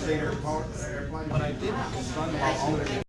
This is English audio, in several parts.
But I did have to stun while all their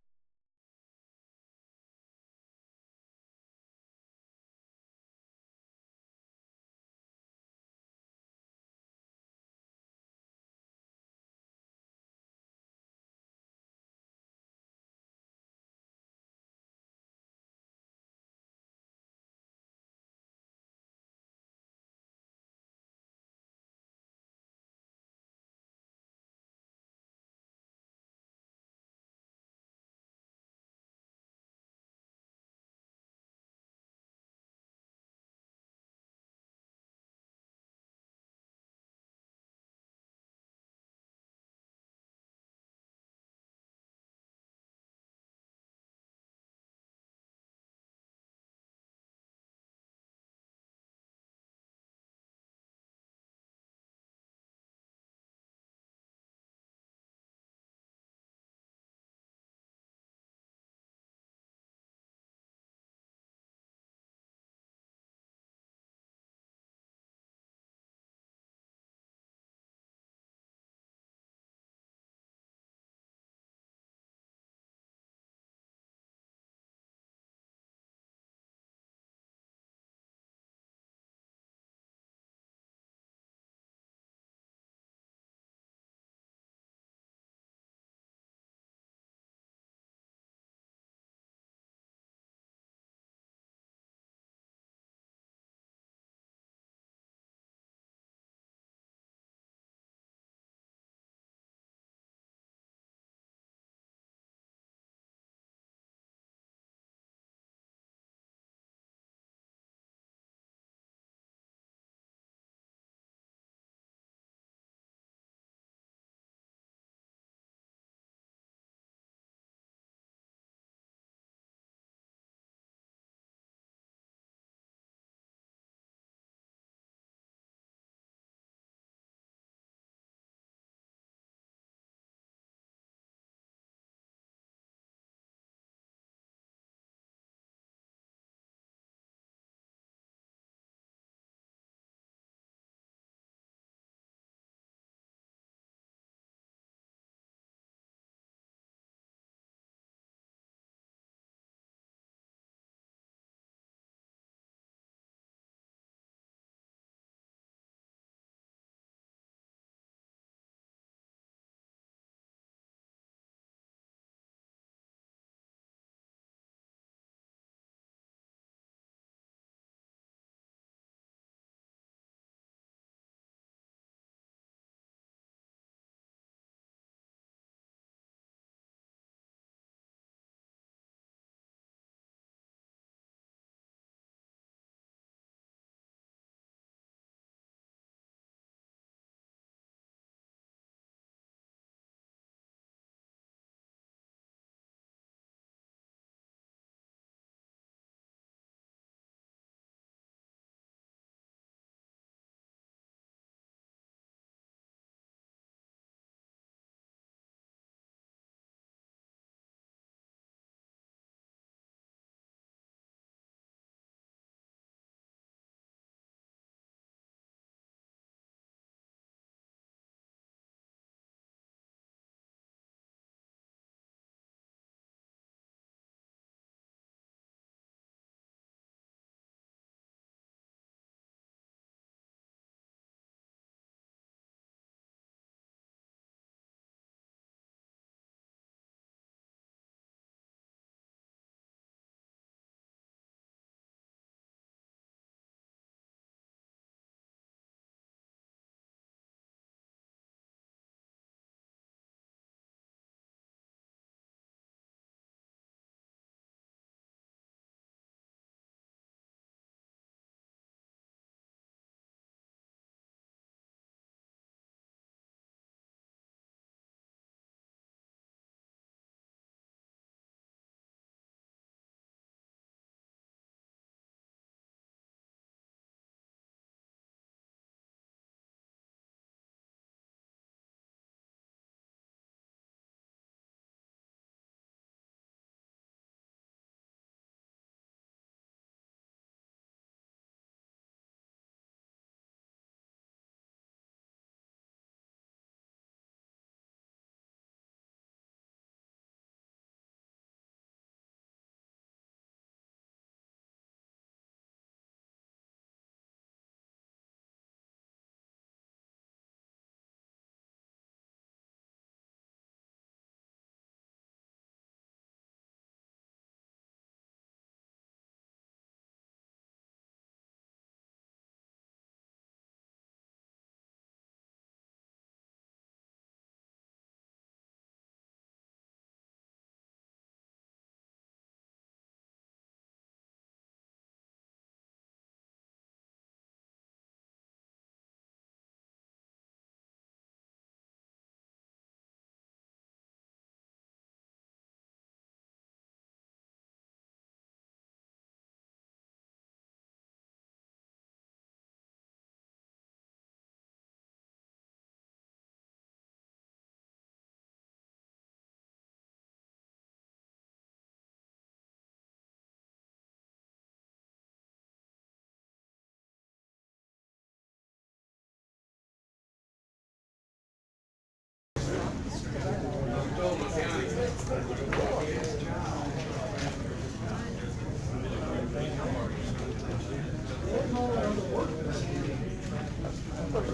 Ladies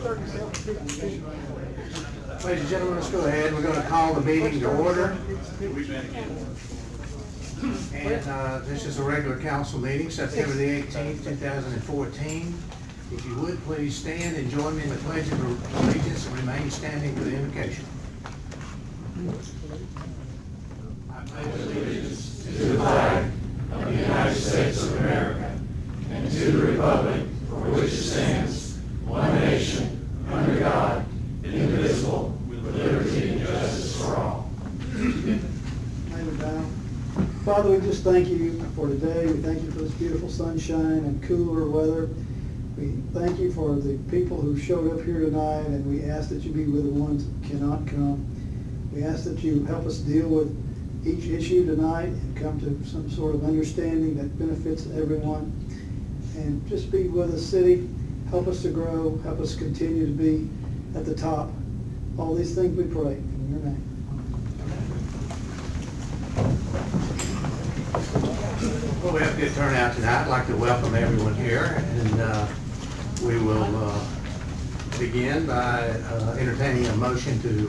and gentlemen, let's go ahead. We're going to call the meeting to order. And this is a regular council meeting, September the 18th, 2014. If you would, please stand and join me in the Pledge of Allegiance and remain standing for the invocation. I pledge allegiance to the flag of the United States of America and to the republic for which it stands, one nation, under God, indivisible, with liberty and justice for all. Father, we just thank you for today. We thank you for this beautiful sunshine and cooler weather. We thank you for the people who showed up here tonight, and we ask that you be with the ones that cannot come. We ask that you help us deal with each issue tonight and come to some sort of understanding that benefits everyone. And just be with the city. Help us to grow. Help us continue to be at the top. All these things we pray in your name. Well, we have a good turnout tonight. I'd like to welcome everyone here, and we will begin by entertaining a motion to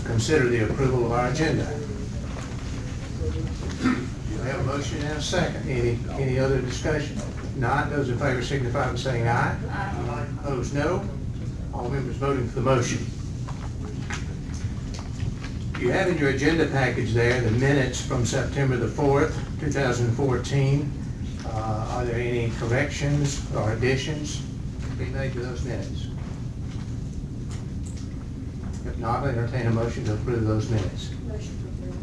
consider the approval of our agenda. Do I have a motion and a second? Any other discussion? If not, those in favor signify by saying aye. Aye. Opposed, no. All members voting for the motion. You have in your agenda package there the minutes from September the 4th, 2014. Are there any corrections or additions to be made to those minutes? If not, I entertain a motion to approve those minutes. Motion to approve.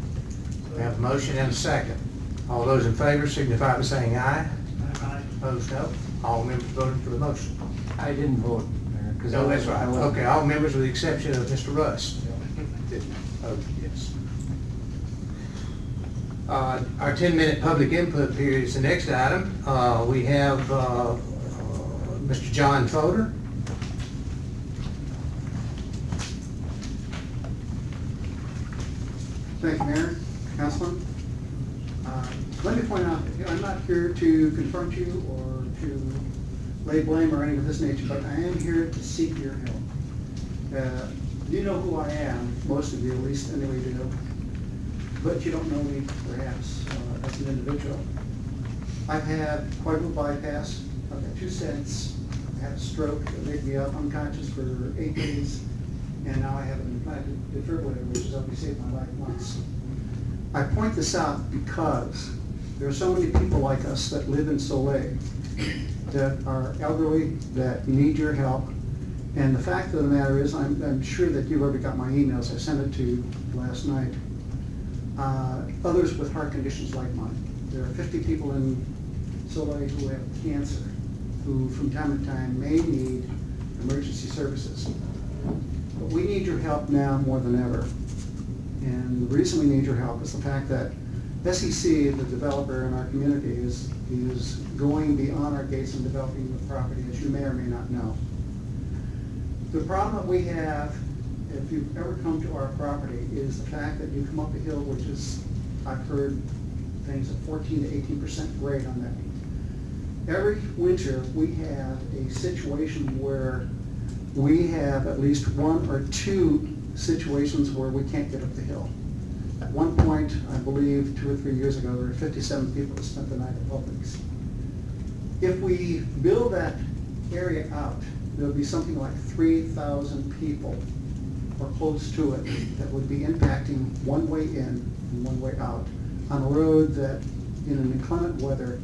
We have a motion and a second. All those in favor signify by saying aye. Aye. Opposed, no. All members voting for the motion. I didn't vote, Mayor. No, that's right. Okay, all members with the exception of Mr. Rust. Oh, yes. Our 10-minute public input period is the next item. We have Mr. John Fodor. Thank you, Mayor, Councilman. Let me point out, I'm not here to confront you or to lay blame or anything of this nature, but I am here to seek your help. You know who I am, most of you, at least anyway you do, but you don't know me perhaps as an individual. I've had quadruple bypass, I've got 2 stents, I had a stroke that made me up unconscious for 8 days, and now I have an implanted defibrillator, which has only saved my life once. I point this out because there are so many people like us that live in Soleil that are elderly, that need your help. And the fact of the matter is, I'm sure that you've already got my emails. I sent it to you last night. Others with heart conditions like mine. There are 50 people in Soleil who have cancer, who from time to time may need emergency services. But we need your help now more than ever. And the reason we need your help is the fact that SEC, the developer in our community, is going beyond our gates and developing the property, as you may or may not know. The problem that we have, if you've ever come to our property, is the fact that you come up a hill, which is, I've heard things at 14 to 18% grade on that. Every winter, we have a situation where we have at least 1 or 2 situations where we can't get up the hill. At one point, I believe 2 or 3 years ago, there were 57 people that spent the night at Publix. If we build that area out, there'll be something like 3,000 people or close to it that would be impacting one way in and one way out on a road that in an inclement weather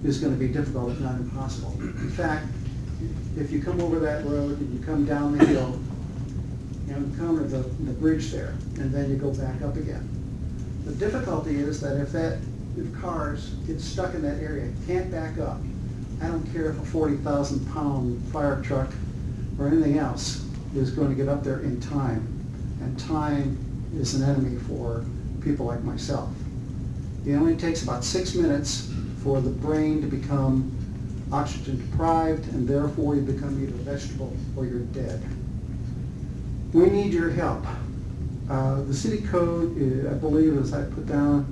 is going to be difficult, if not impossible. In fact, if you come over that road and you come down the hill, you encounter the bridge there, and then you go back up again. The difficulty is that if cars get stuck in that area, can't back up, I don't care if a 40,000-pound fire truck or anything else is going to get up there in time. And time is an enemy for people like myself. It only takes about 6 minutes for the brain to become oxygen deprived, and therefore you become either vegetable or you're dead. We need your help. The city code, I believe, as I put down,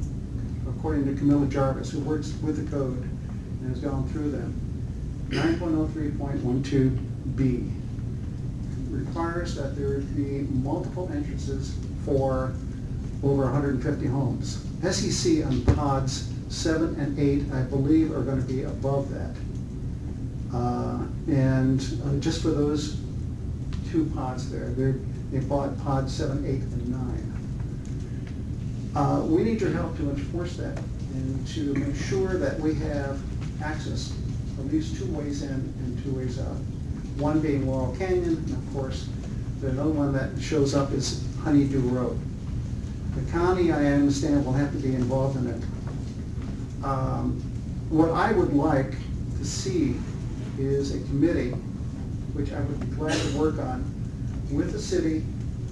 according to Camilla Jarvis, who works with the code and has gone through them, 9.03.12b. requires that there be multiple entrances for over 150 homes. SEC on pods 7 and 8, I believe, are going to be above that. Just for those 2 pods there, they bought pod 7, 8, and 9. We need your help to enforce that and to make sure that we have access from these 2 ways in and 2 ways out. One being Laurel Canyon, and of course, the other one that shows up is Honeydew Road. The county, I understand, will have to be involved in it. What I would like to see is a committee, which I would be glad to work on, with the city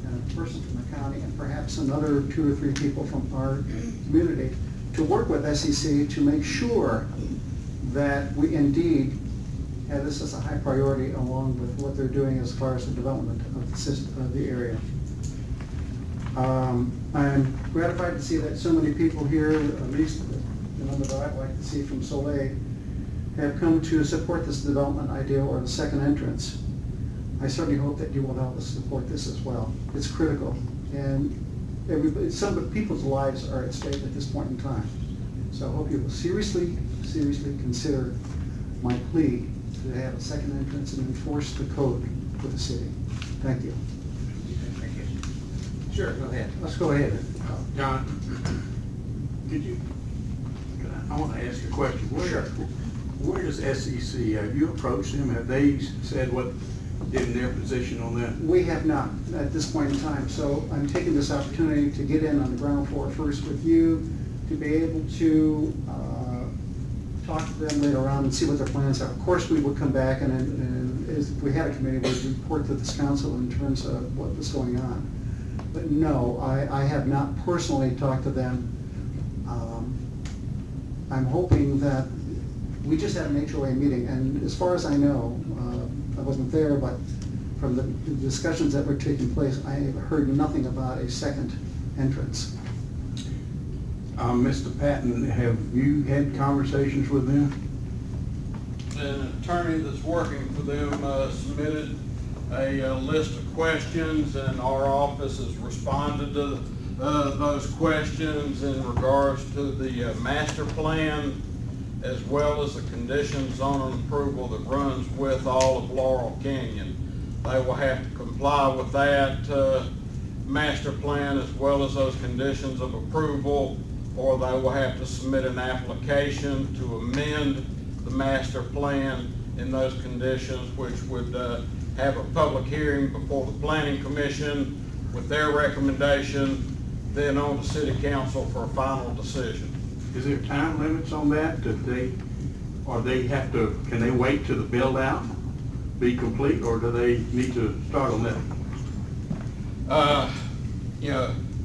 and a person from the county and perhaps another 2 or 3 people from our community to work with SEC to make sure that we indeed have this as a high priority along with what they're doing as far as the development of the system, of the area. I'm gratified to see that so many people here, at least the number that I'd like to see from Soleil, have come to support this development idea or the second entrance. I certainly hope that you will help us support this as well. It's critical, and some of the people's lives are at stake at this point in time. So I hope you will seriously consider my plea to have a second entrance and enforce the code for the city. Thank you. Thank you. Sure, go ahead. Let's go ahead. John, I want to ask you a question. Where does SEC, have you approached them? Have they said what in their position on that? We have not at this point in time, so I'm taking this opportunity to get in on the ground floor first with you, to be able to talk to them later on and see what their plans are. Of course, we would come back and if we had a committee, we'd report to this council in terms of what was going on. But no, I have not personally talked to them. I'm hoping that we just had an HOA meeting, and as far as I know, I wasn't there, but from the discussions that were taking place, I heard nothing about a second entrance. Mr. Patton, have you had conversations with them? An attorney that's working for them submitted a list of questions, and our office has responded to those questions in regards to the master plan, as well as the conditions on an approval that runs with all of Laurel Canyon. They will have to comply with that master plan as well as those conditions of approval, or they will have to submit an application to amend the master plan in those conditions, which would have a public hearing before the Planning Commission with their recommendation, then on to City Council for a final decision. Is there time limits on that? Can they wait till the build out be complete, or do they need to start on that?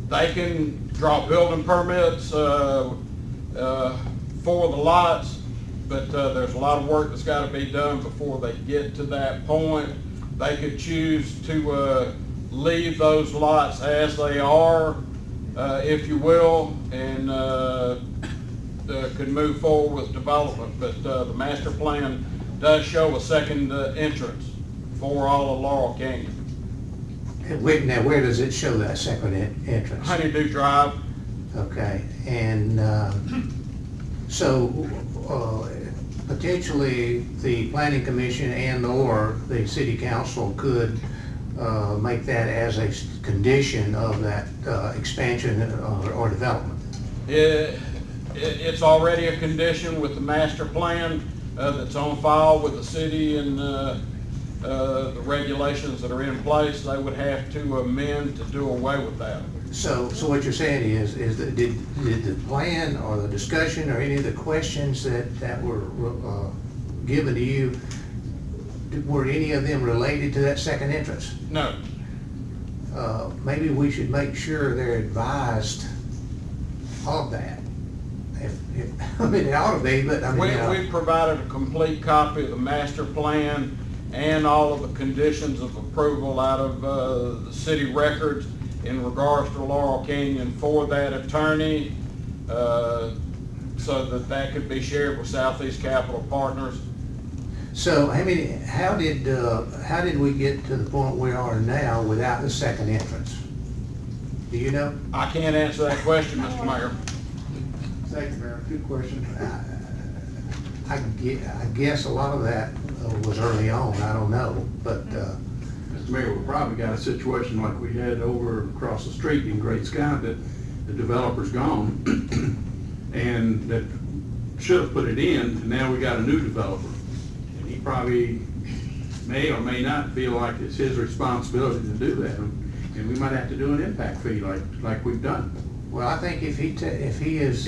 They can draw building permits for the lots, but there's a lot of work that's got to be done before they get to that point. They could choose to leave those lots as they are, if you will, and could move forward with development. But the master plan does show a second entrance for all of Laurel Canyon. Now, where does it show that second entrance? Honeydew Drive. Okay, and so potentially the Planning Commission and/or the City Council could make that as a condition of that expansion or development. It's already a condition with the master plan that's on file with the city, and the regulations that are in place. They would have to amend to do away with that. So what you're saying is that did the plan or the discussion or any of the questions that were given to you, were any of them related to that second entrance? No. Maybe we should make sure they're advised of that. I mean, it ought to be, but I mean, we provided a complete copy of the master plan and all of the conditions of approval out of the city records in regards to Laurel Canyon for that attorney, so that could be shared with Southeast Capital Partners. So, how did we get to the point we are now without the second entrance? Do you know? I can't answer that question, Mr. Mayor. Thank you, Mayor. Good question. I guess a lot of that was early on, I don't know, but, Mr. Mayor, we probably got a situation like we had over across the street in Great Sky, that the developer's gone and that should have put it in, and now we got a new developer. And he probably may or may not feel like it's his responsibility to do that. And we might have to do an impact fee like we've done. well, I think if he is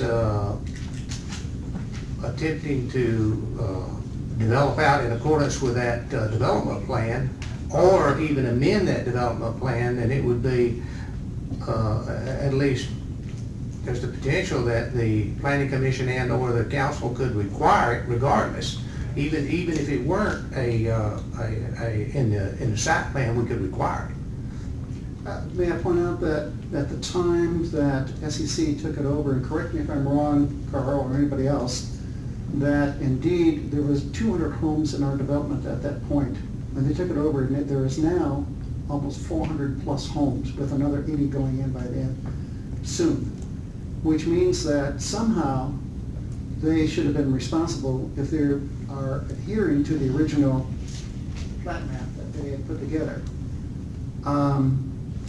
attempting to develop out in accordance with that development plan, or even amend that development plan, then it would be, at least, there's the potential that the planning commission and or the council could require it regardless. Even if it weren't in the site plan, we could require it. May I point out that at the time that SEC took it over, and correct me if I'm wrong, Carl, or anybody else, that indeed there was 200 homes in our development at that point. When they took it over, there is now almost 400 plus homes, with another 80 going in by then soon. Which means that somehow they should have been responsible if they are adhering to the original plat map that they had put together.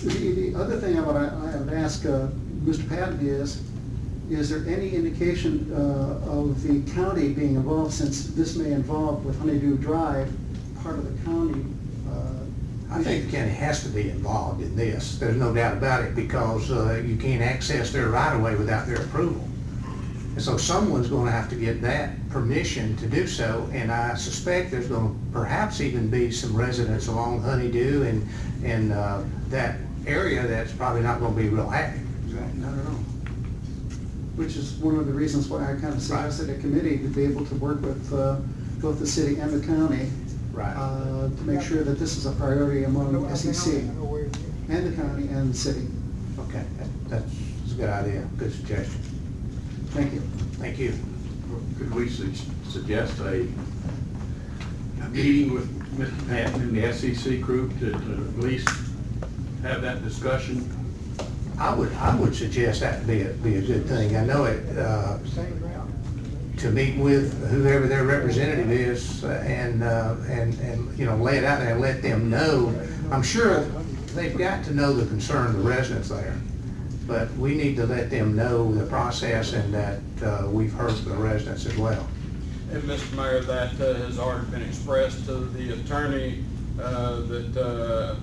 The other thing I would ask Mr. Patton is there any indication of the county being involved, since this may involve with Honeydew Drive, part of the county? I think the county has to be involved in this. There's no doubt about it, because you can't access their right-of-way without their approval. And so someone's going to have to get that permission to do so, and I suspect there's going to perhaps even be some residents along Honeydew and that area that's probably not going to be real happy. Not at all. Which is one of the reasons why I kind of suggested a committee to be able to work with both the city and the county. Right. To make sure that this is a priority among SEC and the county and the city. Okay, that's a good idea, good suggestion. Thank you. Thank you. Could we suggest a meeting with Mr. Patton and the SEC group to at least have that discussion? I would suggest that to be a good thing. I know it, to meet with whoever their representative is and you know, lay it out there and let them know. I'm sure they've got to know the concern of the residents there, but we need to let them know the process and that we've heard from the residents as well. And Mr. Mayor, that has already been expressed to the attorney that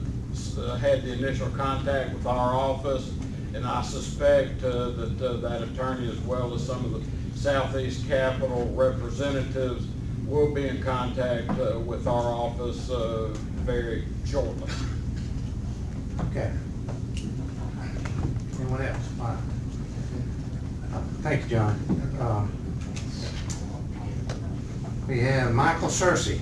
had the initial contact with our office, and I suspect that attorney, as well as some of the Southeast Capital representatives, will be in contact with our office very shortly. Okay. Anyone else? All right. Thank you, John. We have Michael Searcy.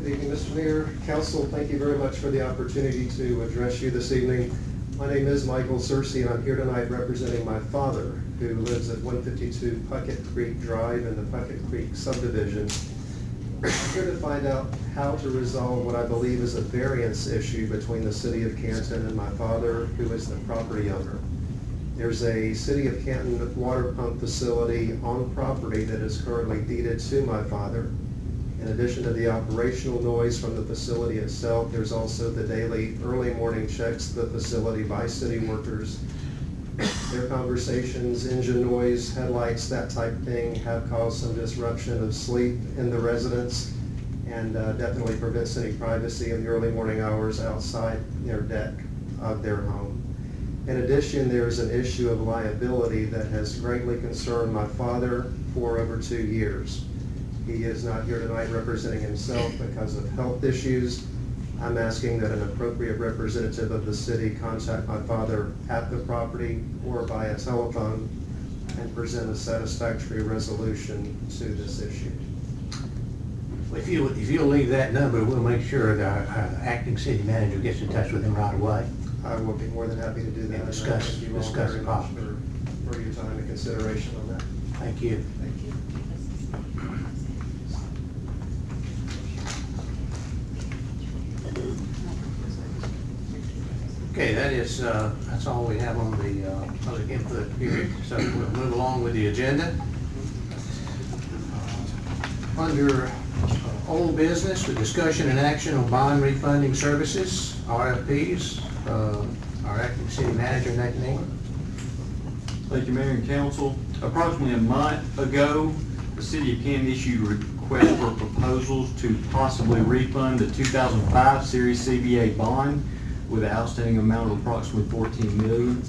Good evening, Mr. Mayor, Council. Thank you very much for the opportunity to address you this evening. My name is Michael Searcy, and I'm here tonight representing my father, who lives at 152 Puckett Creek Drive in the Puckett Creek subdivision. I'm here to find out how to resolve what I believe is a variance issue between the City of Canton and my father, who is the property owner. There's a City of Canton water pump facility on property that is currently deeded to my father. In addition to the operational noise from the facility itself, there's also the daily early morning checks to the facility by city workers. Their conversations, engine noise, headlights, that type of thing have caused some disruption of sleep in the residents, and definitely prevents any privacy in the early morning hours outside their deck of their home. In addition, there's an issue of liability that has greatly concerned my father for over 2 years. He is not here tonight representing himself because of health issues. I'm asking that an appropriate representative of the city contact my father at the property or via telephone and present a satisfactory resolution to this issue. If you'll leave that number, we'll make sure that our acting city manager gets in touch with him right away. I will be more than happy to do that. And discuss Thank you all the very much problem. for your time and consideration on that. Thank you. Thank you. Okay, that's all we have on the public input period, so we'll move along with the agenda. Under old business, the discussion and action on bond refunding services, RFPs, our acting city manager, Nathan England. Thank you, Mayor and Council. Approximately a month ago, the City of Canton issued a request for proposals to possibly refund the 2005 Series CBA bond with an outstanding amount of approximately $14 million.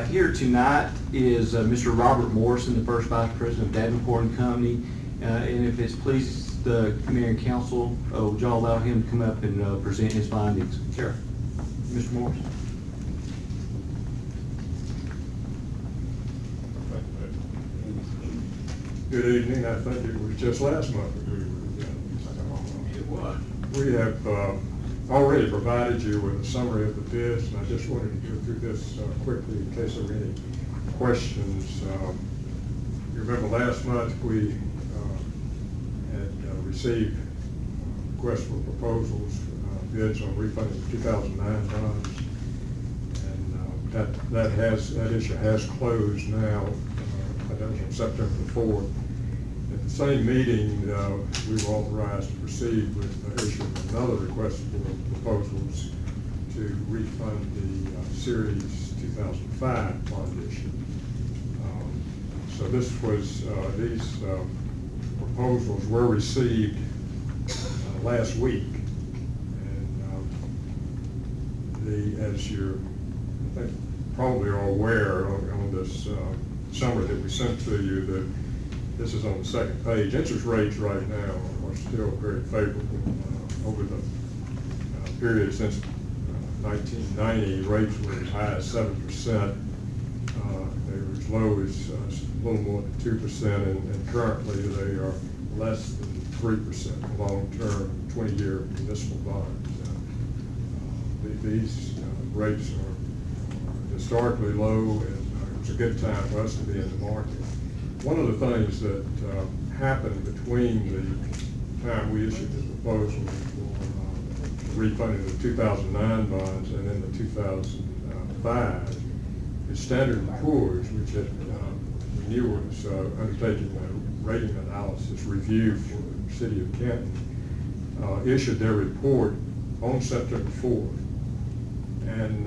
Here tonight is Mr. Robert Morrison, the First Vice President of Davenport & Company. And if it's pleased the Mayor and Council, would y'all allow him to come up and present his findings? Sure. Mr. Morrison. Good evening. I think it was just last month we were together. It was. We have already provided you with a summary of the bids, and I just wanted to go through this quickly in case there were any questions. You remember last month we had received requests for proposals, bids on refunding the 2009 bonds, and that issue has closed now. That was on September the 4th. At the same meeting, we were authorized to proceed with issuing another request for proposals to refund the Series 2005 bond issue. So this was, these proposals were received last week. And as you're, I think, probably are aware on this summary that we sent to you, that this is on the second page. Interest rates right now are still very favorable. Over the period since 1990, rates were as high as 7%. They were as low as a little more than 2%, and currently they are less than 3% long-term 20-year municipal bonds. These rates are historically low, and it's a good time for us to be in the market. One of the things that happened between the time we issued the proposal for refunding the 2009 bonds and then the 2005 is Standard & Poor's, which had, we knew was undertaking a rating analysis review for the City of Canton, issued their report on September 4th. And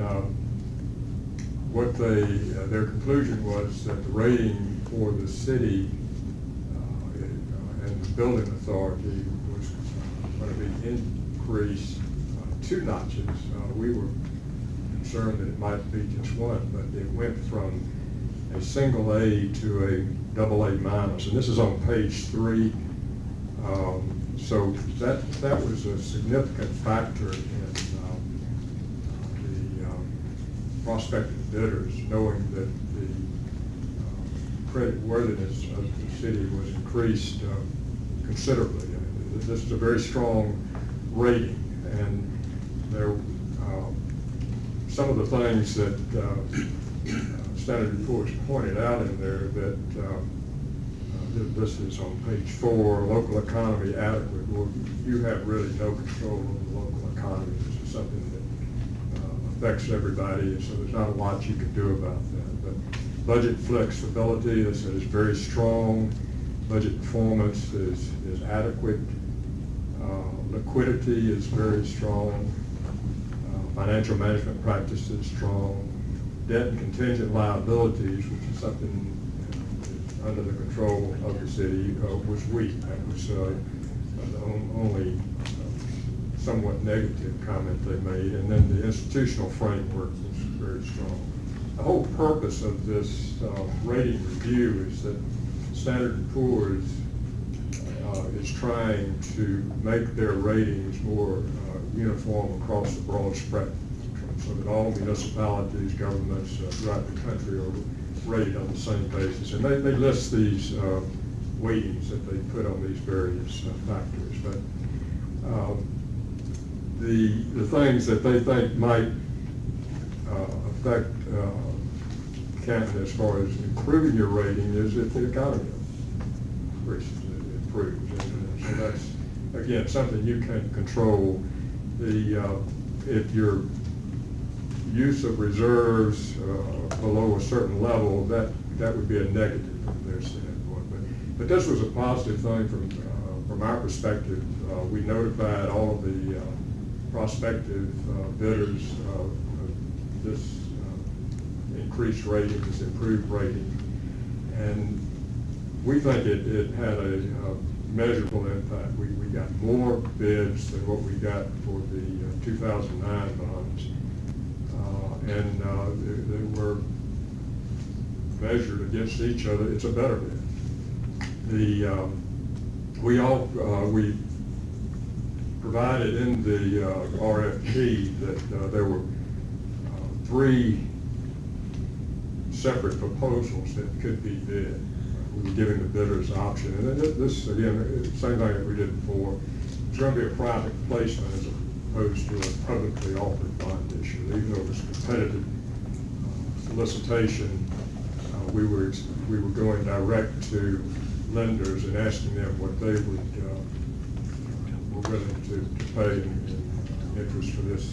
what their conclusion was that the rating for the city and the building authority was going to be increased 2 notches. We were concerned that it might be just 1, but it went from a single A to a AA minus, and this is on page 3. So that was a significant factor in the prospective bidders, knowing that the credit worthiness of the city was increased considerably. This is a very strong rating, and there some of the things that Standard & Poor's pointed out in there that this is on page 4, local economy adequate. Well, you have really no control over the local economy. This is something that affects everybody, so there's not a lot you can do about that. But budget flexibility, this is very strong. Budget performance is adequate. Liquidity is very strong. Financial management practices strong. Debt and contingent liabilities, which is something under the control of the city, was weak. That was the only somewhat negative comment they made. And then the institutional framework was very strong. The whole purpose of this rating review is that Standard & Poor's is trying to make their ratings more uniform across the broad spectrum, so that all municipalities, governments throughout the country are rated on the same basis. And they list these weightings that they put on these various factors. But the things that they think might affect Canton as far as improving your rating is if the economy increases, it improves. And so that's, again, something you can't control. If your use of reserves below a certain level, that would be a negative from their standpoint. But this was a positive thing from our perspective. We notified all of the prospective bidders of this increased rating, this improved rating, and we think it had a measurable impact. We got more bids than what we got for the 2009 bonds, and they were measured against each other. It's a better bid. We provided in the RFP that there were 3 separate proposals that could be bid. We were giving the bidders an option. And this, again, same thing that we did before. It's going to be a private placement as opposed to a publicly offered bond issue. Even though it was competitive solicitation, we were going direct to lenders and asking them what they were willing to pay in interest for this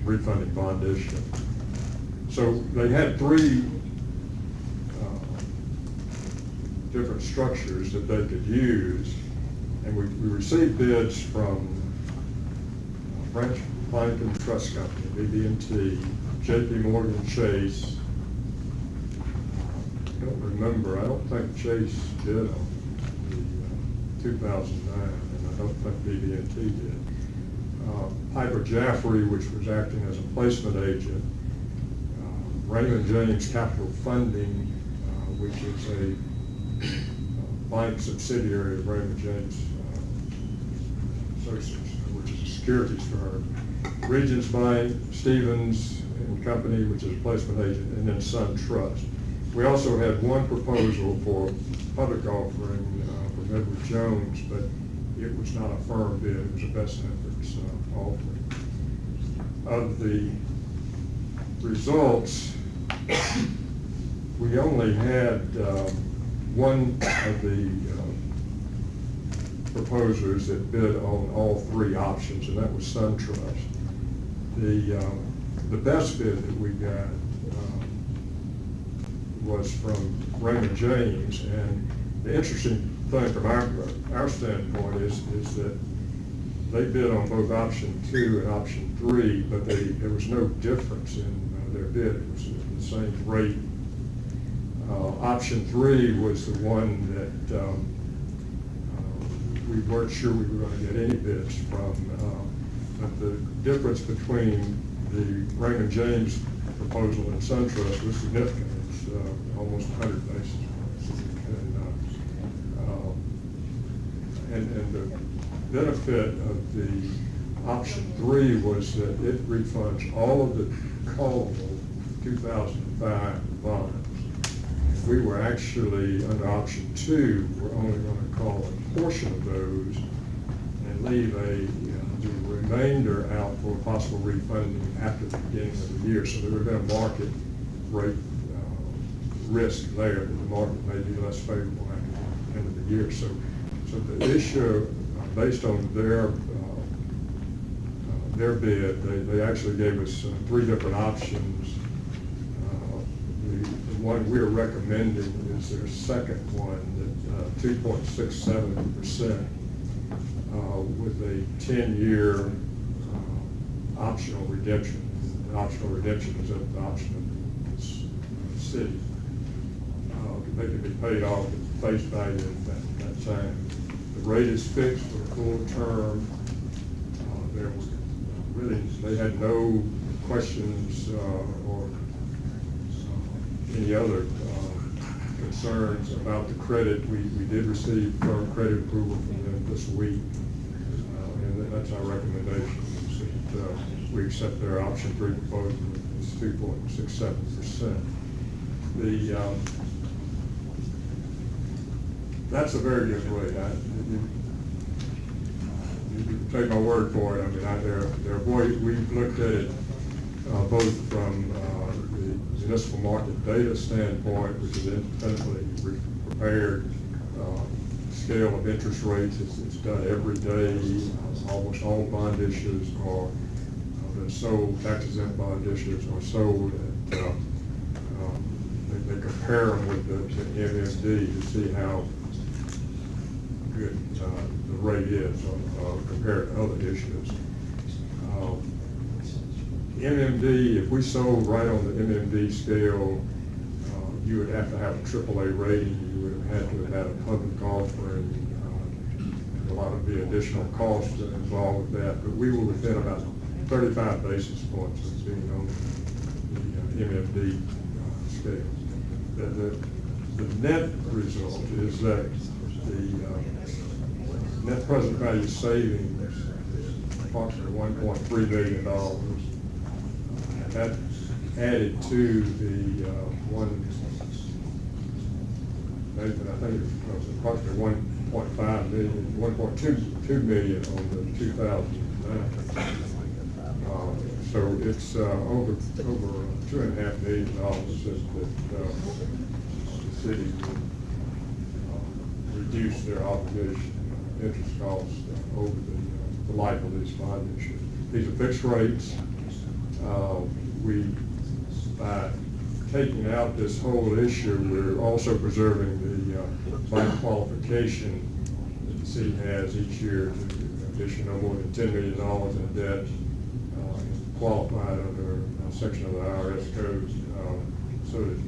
refunding bond issue. So they had 3 different structures that they could use, and we received bids from Branch Plank & Trust Company, BB&T, JP Morgan Chase. I don't remember, I don't think Chase did on the 2009, and I don't think BB&T did. Piper Jaffray, which was acting as a placement agent, Raymond James Capital Funding, which is a bank subsidiary of Raymond James Associates, which is a securities firm, Regions Bank, Stevens and Company, which is a placement agent, and then Sun Trust. We also had 1 proposal for public offering from Edward Jones, but it was not a firm bid. It was a best efforts offering. Of the results, we only had one of the proposers that bid on all 3 options, and that was SunTrust. The best bid that we got was from Raymond James, and the interesting thing from our standpoint is that they bid on both option 2 and option 3, but there was no difference in their bid. It was the same rate. Option 3 was the one that we weren't sure we were going to get any bids from. But the difference between the Raymond James proposal and SunTrust was significant. It's almost 100 basis points. And the benefit of the option 3 was that it refunds all of the callable 2005 bonds. We were actually, under option 2, we're only going to call a portion of those and leave the remainder out for possible refunding after the beginning of the year. So there would have been a market rate risk there that the market may be less favorable after the end of the year. So the issue, based on their bid, they actually gave us 3 different options. The one we're recommending is their second one, that 2.67% with a 10-year optional redemption. The optional redemption is at the option of the city. They can be paid off at face value at that time. The rate is fixed for the full term. There was really, they had no questions or any other concerns about the credit. We did receive firm credit approval from them this week, and that's our recommendation. Is that we accept their option 3 proposal. It's 2.67%. That's a very good rate. You can take my word for it. I mean, we've looked at it both from the municipal market data standpoint, which is independently prepared. Scale of interest rates is done every day. Almost all bond issues are been sold, tax exempt bond issues are sold, and they compare them with the MMD to see how good the rate is compared to other issues. MMD, if we sold right on the MMD scale, you would have to have a AAA rating. You would have had to have had a public offering. And a lot of the additional costs involved with that. But we were within about 35 basis points of being on the MMD scale. The net result is that the net present value savings is approximately $1.3 billion. That added to the I think it was approximately 1.5 million, 1.2 million on the 2009. So it's over $2.5 million that the city will reduce their obligation interest costs over the life of these bond issues. These are fixed rates. By taking out this whole issue, we're also preserving the bank qualification that the city has each year to issue no more than $10 million in debt, qualified under a section of the IRS code, so that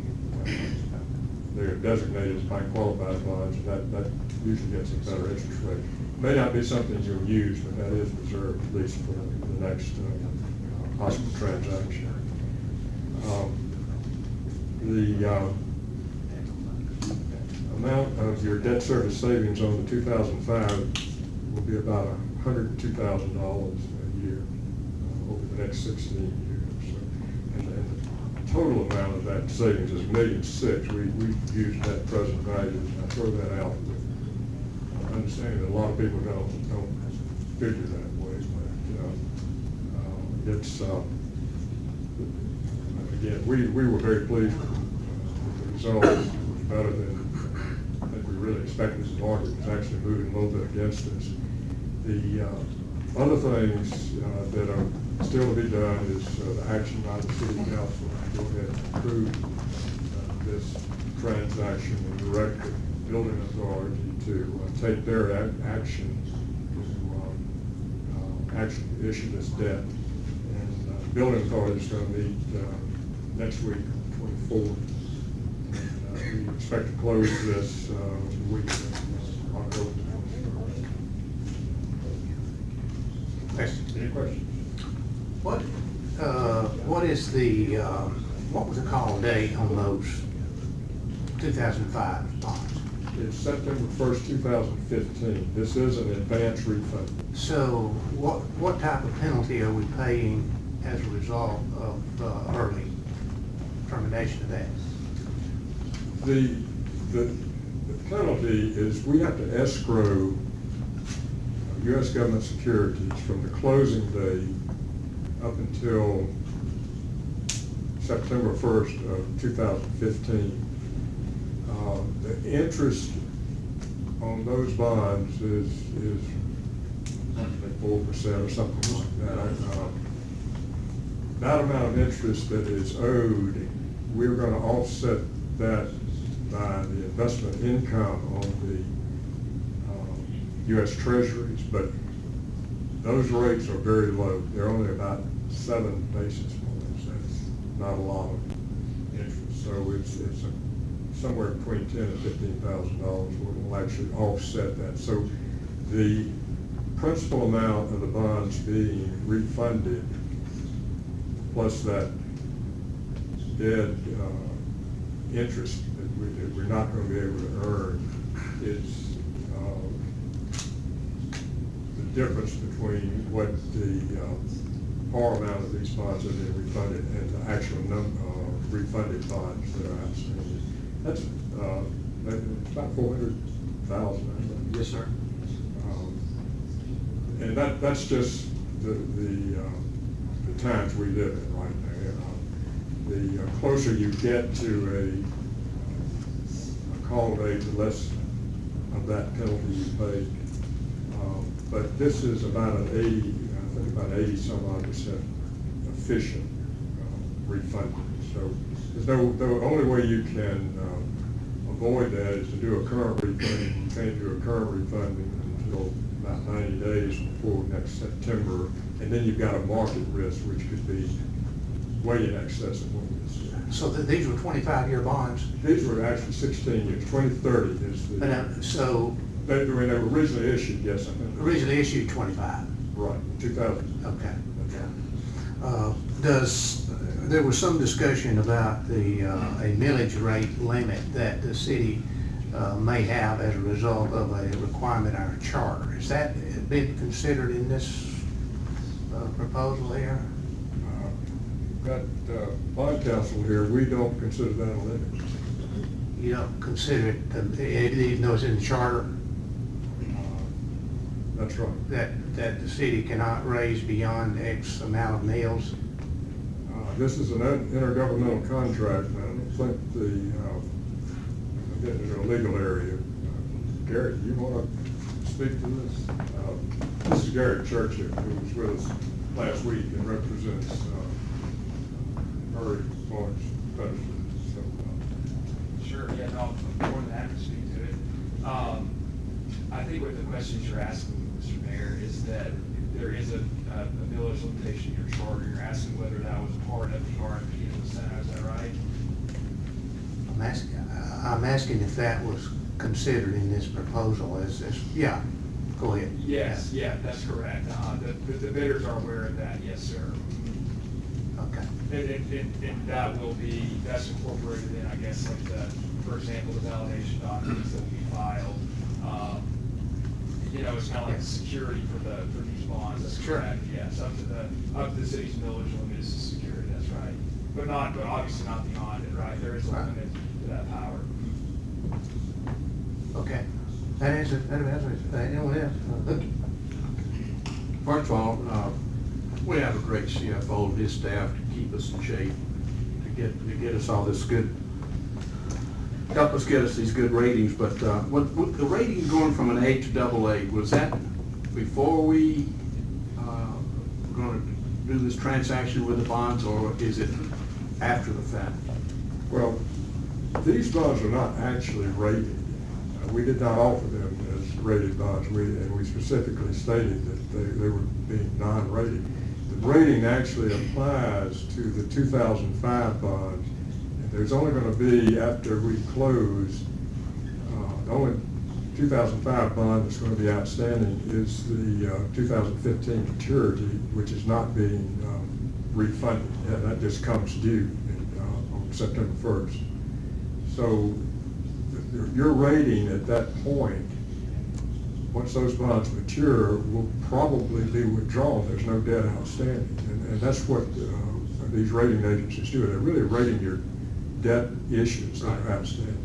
they're designated as bank qualified bonds, and that usually gets a better interest rate. May not be something you'll use, but that is reserved at least for the next possible transaction. The amount of your debt service savings on the 2005 will be about $102,000 a year over the next 16 years. So, and the total amount of that savings is $1.6 million. We've used that present value, and I throw that out with understanding that a lot of people don't figure that way, but it's again, we were very pleased with the result. It was better than we really expected. The market was actually moving a little bit against us. The other things that are still to be done is the action by the city council to go ahead and approve this transaction and direct the building authority to take their action to issue this debt. And the building authority is going to meet next week, 24th. We expect to close this week of October 21st. Any questions? What is the, what was the call date on those 2005 bonds? It's September 1st, 2015. This is an advance refund. So what type of penalty are we paying as a result of early termination of that? The penalty is we have to escrow U.S. government securities from the closing date up until September 1st of 2015. The interest on those bonds is 4% or something like that. That amount of interest that is owed, we're going to offset that by the investment income on the U.S. Treasuries, but those rates are very low. They're only about 7 basis points. That's not a lot of interest. So it's somewhere between $10,000 and $15,000 will actually offset that. So the principal amount of the bonds being refunded plus that dead interest that we're not going to be able to earn is the difference between what the par amount of these bonds that are being refunded and the actual refunded bonds that are outstanding. That's about $400,000. Yes, sir. And that's just the times we live in right now. The closer you get to a call date, the less of that penalty you pay. But this is about an 80 some odd % efficient refunding. So the only way you can avoid that is to do a current refunding. You can't do a current refunding until about 90 days before next September, and then you've got a market risk, which could be way in excess of what this is. So these were 25-year bonds? These were actually 16 years, 2030 is the. But, so. When they were originally issued, yes, I think. Originally issued 25? Right, 2000. Okay. There was some discussion about a millage rate limit that the city may have as a result of a requirement in our charter. Has that been considered in this proposal here? Got bond counsel here, we don't consider that a limit. You don't consider it, even though it's in the charter? That's right. That the city cannot raise beyond X amount of mills? This is an intergovernmental contract, and I don't think I'm getting into a legal area. Garrett, you want to speak to this? This is Garrett Churchill, who was with us last week and represents Murray Lawrence Federson. Sure, yeah, no, I'm more than happy to speak to it. I think what the questions you're asking, Mr. Mayor, is that there is a millage limitation in your charter. You're asking whether that was part of the RFP in the Senate, is that right? I'm asking if that was considered in this proposal yeah, go ahead. Yes, yeah, that's correct. The bidders are aware of that, yes, sir. Okay. And that's incorporated in, I guess, like for example, the validation documents that will be filed. It's kind of like security for these bonds. That's correct. Yes, up to the city's millage limit is the security. That's right. But obviously not beyond it. Right. There is a limit to that power. Okay. That answers it. Anyone else? First of all, we have a great CFO and his staff to keep us in shape, to get us all this good, help us get us these good ratings. But with the rating going from an A to AA, was that before we were going to do this transaction with the bonds, or is it after the fact? Well, these bonds are not actually rated. We did not offer them as rated bonds, and we specifically stated that they were being non-rated. The rating actually applies to the 2005 bonds, and there's only going to be, after we close, the only 2005 bond that's going to be outstanding is the 2015 maturity, which is not being refunded. Yeah, that just comes due on September 1st. So your rating at that point, once those bonds mature, will probably be withdrawn. There's no debt outstanding. And that's what these rating agencies do. They're really rating your debt issues that are outstanding.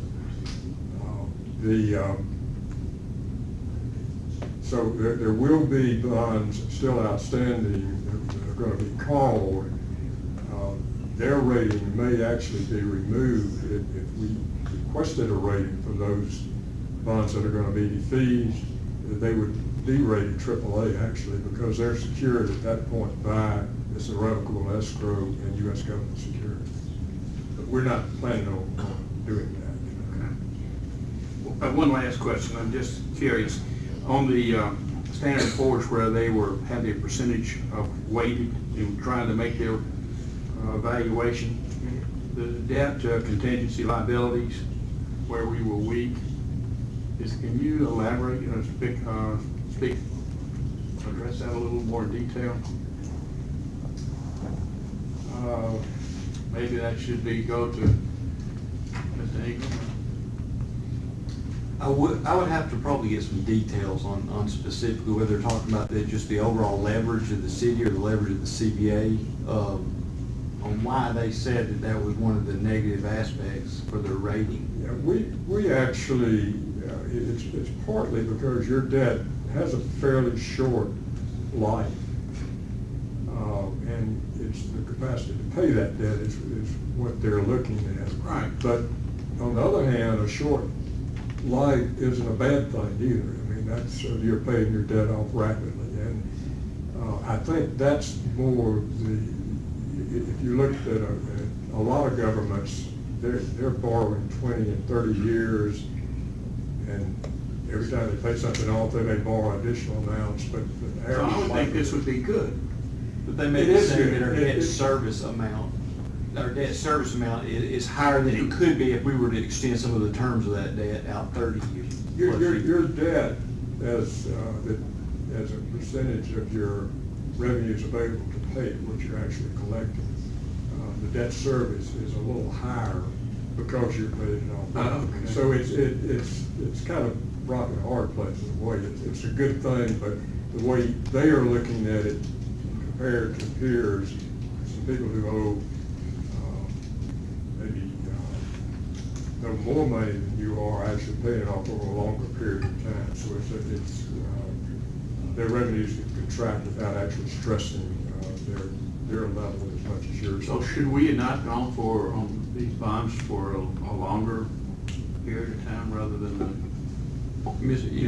So there will be bonds still outstanding that are going to be called. Their rating may actually be removed if we requested a rating for those bonds that are going to be defeased. They would be rated AAA actually, because they're secured at that point by this irrevocable escrow and U.S. government security. But we're not planning on doing that. One last question. I'm just curious. On the Standard & Poor's, where they had their percentage of weighted in trying to make their evaluation, the debt contingency liabilities, where we were weak, can you elaborate, address that a little more in detail? Maybe that should go to Mr. Ingram. I would have to probably get some details on specifically whether they're talking about just the overall leverage of the city or the leverage of the CBA, on why they said that was one of the negative aspects for their rating. Yeah, we actually, it's partly because your debt has a fairly short life, and it's the capacity to pay that debt is what they're looking at. Right. But on the other hand, a short life isn't a bad thing either. I mean, that's you're paying your debt off rapidly, and I think that's more if you looked at a lot of governments, they're borrowing 20 and 30 years, and every time they pay something off, they may borrow additional amounts, but the So I average. would think this would be good. But they may It be is saying good. that our debt service amount, is higher than it could be if we were to extend some of the terms of that debt out 30 years. Your debt as a percentage of your revenues available to pay what you're actually collecting, the debt service is a little higher because you're paying it off. Okay. So it's kind of rock and hard place in a way. It's a good thing, but the way they are looking at it compared to peers, some people who owe maybe no more money than you are actually paying it off over a longer period of time. So their revenues can contract without actually stressing their level as much as yours. So should we have not gone for, on these bonds for a longer period of time rather than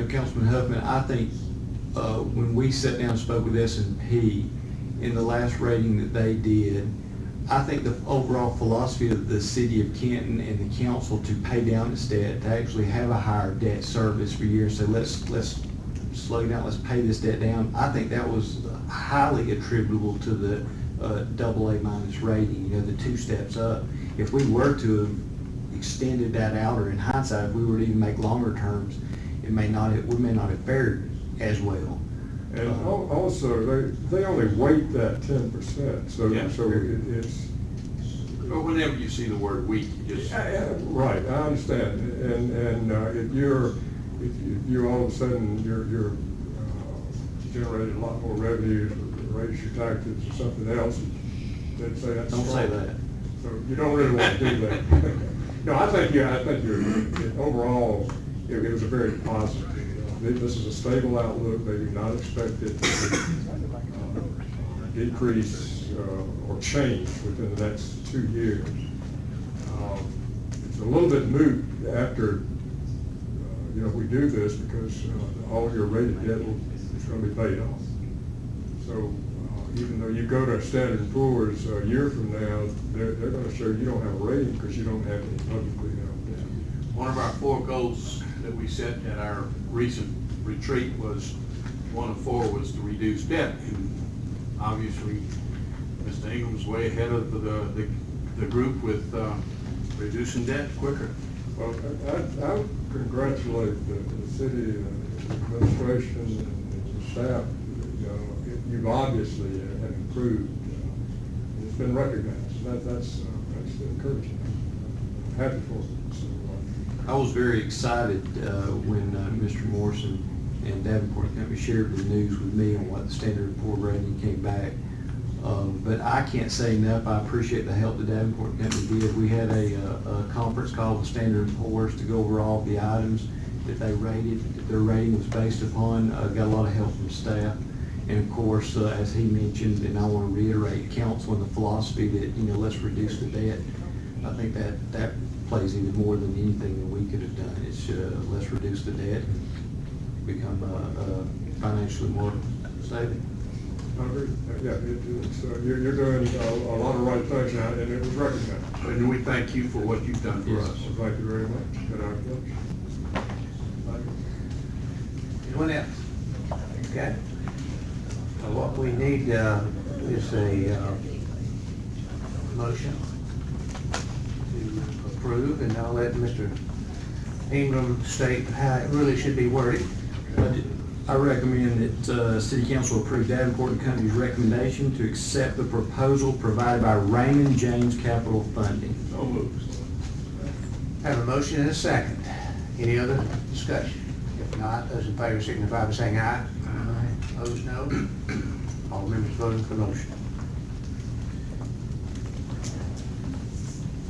Councilman Huffman, I think when we sat down and spoke with S&P in the last rating that they did, I think the overall philosophy of the city of Canton and the council to pay down its debt, to actually have a higher debt service for years, so let's slow down, let's pay this debt down. I think that was highly attributable to the AA- rating, the 2 steps up. If we were to have extended that out, or in hindsight, if we were to even make longer terms, we may not have fared as well. And also, they only weight that 10%, so Yeah. it's. or whenever you see the word weak, you just. Right, I understand, and if you all of a sudden, you're generating a lot more revenues, raise your taxes or something else, they'd say that's Don't say that. So you don't really want to do that. No, I think you're, overall, it was a very positive. This is a stable outlook. They do not expect it to decrease or change within the next 2 years. It's a little bit moot after, we do this because all your rated debt is going to be paid off. So even though you go to Standard & Poor's a year from now, they're going to show you don't have a rating because you don't have any publicly held debt. One of our 4 goals that we set at our recent retreat was, one of 4 was to reduce debt. And obviously, Mr. Ingram's way ahead of the group with reducing debt quicker. Well, I congratulate the city administration and the staff. You've obviously have improved. It's been recognized. That's encouraging. I'm happy for it. I was very excited when Mr. Morrison and Davenport Company shared the news with me on what the Standard & Poor's rating came back. But I can't say enough. I appreciate the help that Davenport Company did. We had a conference called the Standard & Poor's to go over all the items that they rated, that their rating was based upon. Got a lot of help from staff. And of course, as he mentioned, and I want to reiterate, council and the philosophy that, let's reduce the debt. I think that plays even more than anything that we could have done. It's let's reduce the debt and become financially more stable. I agree. Yeah, you're doing a lot of right things now, and it was recognized. And we thank you for what you've done for Yes. us. So thank you very much. Good outlook. Thank you. Anyone else? Okay. What we need is a motion to approve, and I'll let Mr. Ingram state how it really should be worded. I recommend that City Council approve Davenport & Company's recommendation to accept the proposal provided by Raymond James Capital Funding. So moved. Have a motion and a second. Any other discussion? If not, those in favor signify by saying aye. Aye. Opposed, no. All members voting for the motion.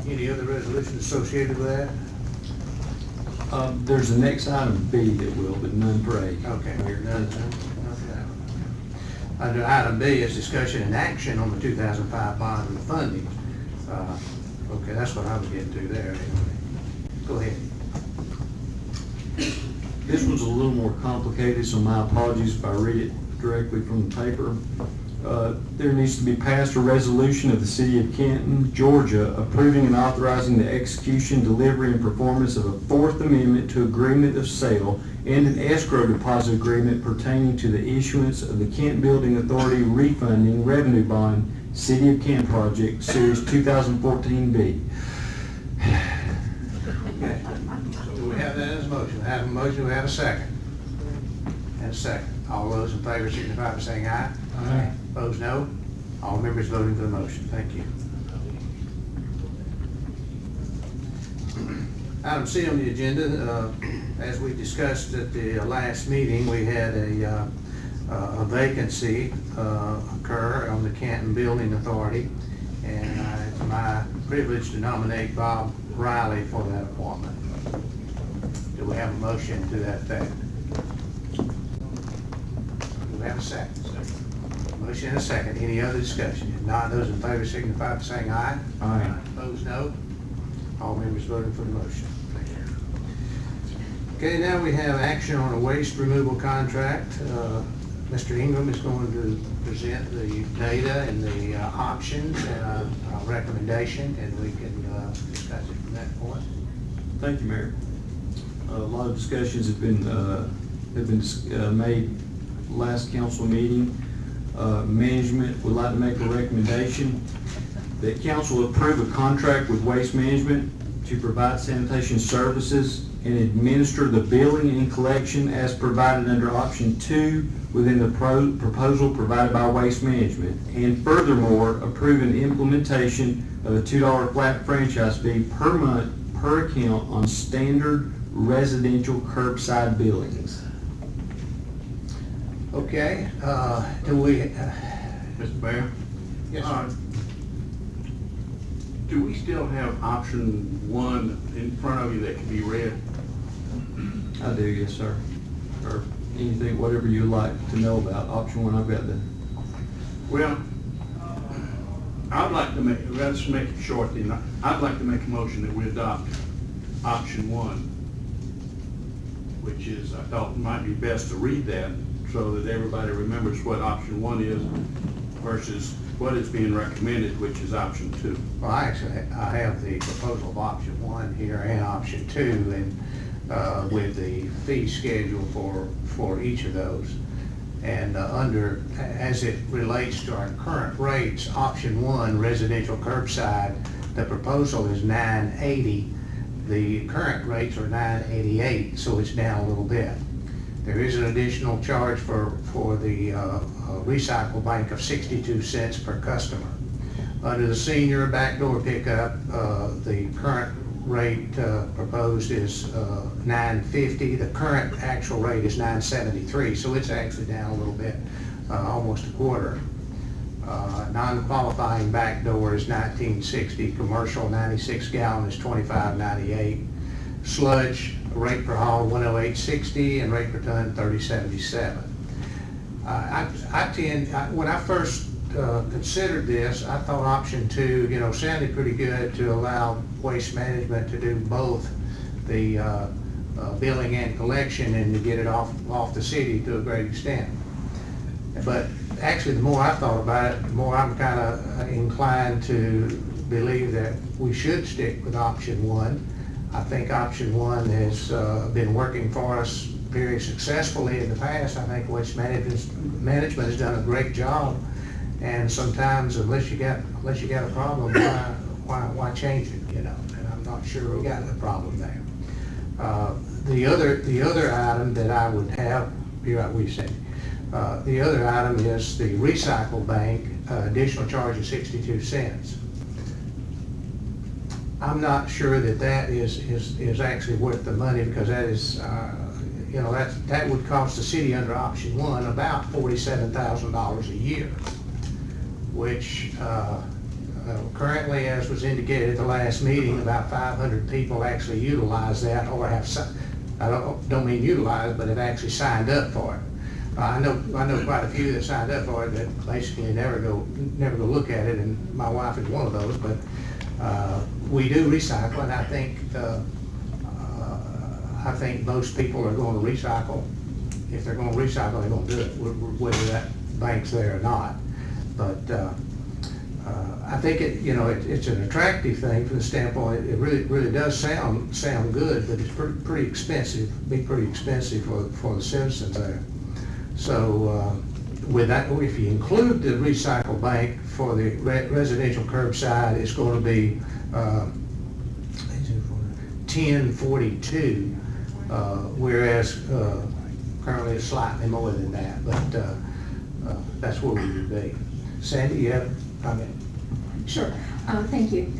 Any other resolutions associated with that? There's the next item B that will, but none for A. Okay, Mayor, none for that one. Under item B is discussion and action on the 2005 bond refunding. Okay, that's what I was getting to there. Go ahead. This one's a little more complicated, so my apologies if I read it directly from the paper. there needs to be passed a resolution of the City of Canton, Georgia, approving and authorizing the execution, delivery, and performance of a Fourth Amendment to Agreement of Sale and an escrow deposit agreement pertaining to the issuance of the Canton Building Authority refunding revenue bond, City of Canton Project, Series 2014B. Okay. So do we have that as a motion? We have a motion, we have a second. And a second. All those in favor signify by saying aye. Aye. Opposed, no. All members voting for the motion. Thank you. Item C on the agenda, as we discussed at the last meeting, we had a vacancy occur on the Canton Building Authority, and it's my privilege to nominate Bob Riley for that appointment. Do we have a motion to that effect? Do we have a second? Motion and a second. Any other discussion? If not, those in favor signify by saying aye. Aye. Opposed, no. All members voting for the motion. Thank you. Okay, now we have action on a waste removal contract. Mr. Ingram is going to present the data and the options and a recommendation, and we can discuss it from that point. Thank you, Mayor. A lot of discussions have been made last council meeting. Management would like to make a recommendation that council approve a contract with Waste Management to provide sanitation services and administer the billing and collection as provided under option 2 within the proposal provided by Waste Management. And furthermore, approve an implementation of a $2 flat franchise fee per month per account on standard residential curbside billings. Okay, do we, Mr. Mayor? yes, sir. Do we still have option 1 in front of you that can be read? I do, yes, sir. Or anything, whatever you'd like to know about option 1, I've got the. Well, I'd like to make, let's make it short then. I'd like to make a motion that we adopt option 1, which is, I thought it might be best to read that so that everybody remembers what option 1 is versus what is being recommended, which is option 2. Well, actually, I have the proposal of option 1 here and option 2, and with the fee schedule for each of those. And under, as it relates to our current rates, option 1, residential curbside, the proposal is $9.80. The current rates are $9.88, so it's down a little bit. There is an additional charge for the recycle bank of 62 cents per customer. Under the senior backdoor pickup, the current rate proposed is $9.50. The current actual rate is $9.73, so it's actually down a little bit, almost a quarter. Non-qualifying backdoor is $19.60. Commercial 96 gallon is $25.98. Sludge rate per haul $108.60 and rate per ton $30.77. When I first considered this, I thought option 2, sounded pretty good to allow Waste Management to do both the billing and collection and to get it off the city to a great extent. But actually, the more I thought about it, the more I'm kind of inclined to believe that we should stick with option 1. I think option 1 has been working for us very successfully in the past. I think Waste Management has done a great job. And sometimes, unless you got a problem, why change it? And I'm not sure we got a problem there. The other item that I would have, you're right, we said. The other item is the recycle bank, additional charge of 62 cents. I'm not sure that is actually worth the money, because that is, that would cost the city under option 1 about $47,000 a year, which currently, as was indicated at the last meeting, about 500 people actually utilize that, or have, I don't mean utilize, but have actually signed up for it. I know quite a few that signed up for it that basically never go look at it, and my wife is one of those. But we do recycle, and I think most people are going to recycle. If they're going to recycle, they're going to do it, whether that bank's there or not. But I think it's an attractive thing from the standpoint, it really does sound good, but it's pretty expensive, be pretty expensive for the citizens there. So with that, if you include the recycle bank for the residential curbside, it's going to be 1042, whereas currently it's slightly more than that, but that's where we would be. Sandy, you have a comment? Sure, thank you.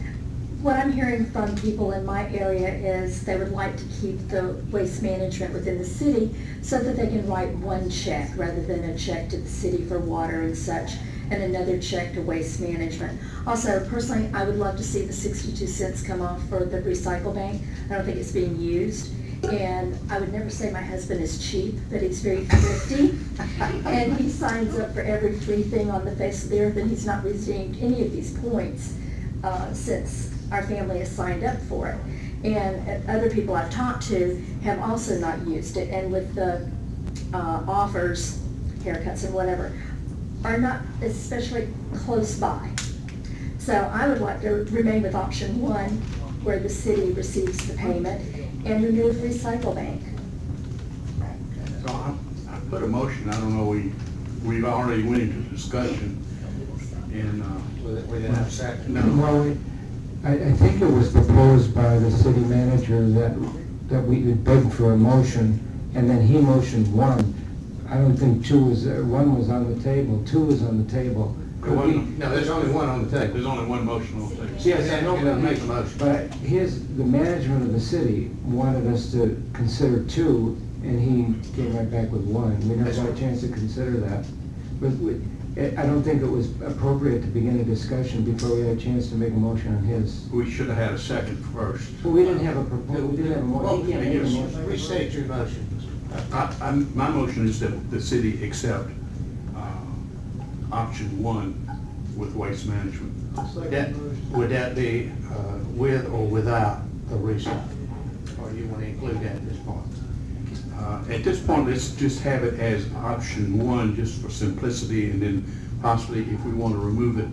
What I'm hearing from people in my area is they would like to keep the waste management within the city so that they can write one check rather than a check to the city for water and such, and another check to waste management. Also, personally, I would love to see the 62 cents come off for the recycle bank. I don't think it's being used. And I would never say my husband is cheap, but he's very thrifty. And he signs up for every free thing on the face of the earth, and he's not redeemed any of these points since our family has signed up for it. And other people I've talked to have also not used it, and with the offers, haircuts and whatever, are not especially close by. So I would like to remain with option one, where the city receives the payment, and remove recycle bank. So I put a motion, I don't know, we've already went into discussion, and, We didn't have a second. no. Well, I think it was proposed by the city manager that we would beg for a motion, and then he motioned one. I don't think one was on the table, two was on the table. No, there's only one on the table. There's only one motion on the table. Yes, I know, You're gonna make a motion. but the management of the city wanted us to consider two, and he came right back with one. We never got a chance to consider that. But I don't think it was appropriate to begin a discussion before we had a chance to make a motion on his. We should have had a second first. Well, we didn't have a proposal, we didn't have a motion. He can't make a yes. motion. Restate your motion. My motion is that the city accept option one with waste management. Would that be with or without the recycle? Or do you want to include that at this point? At this point, let's just have it as option one, just for simplicity, and then possibly if we want to remove it,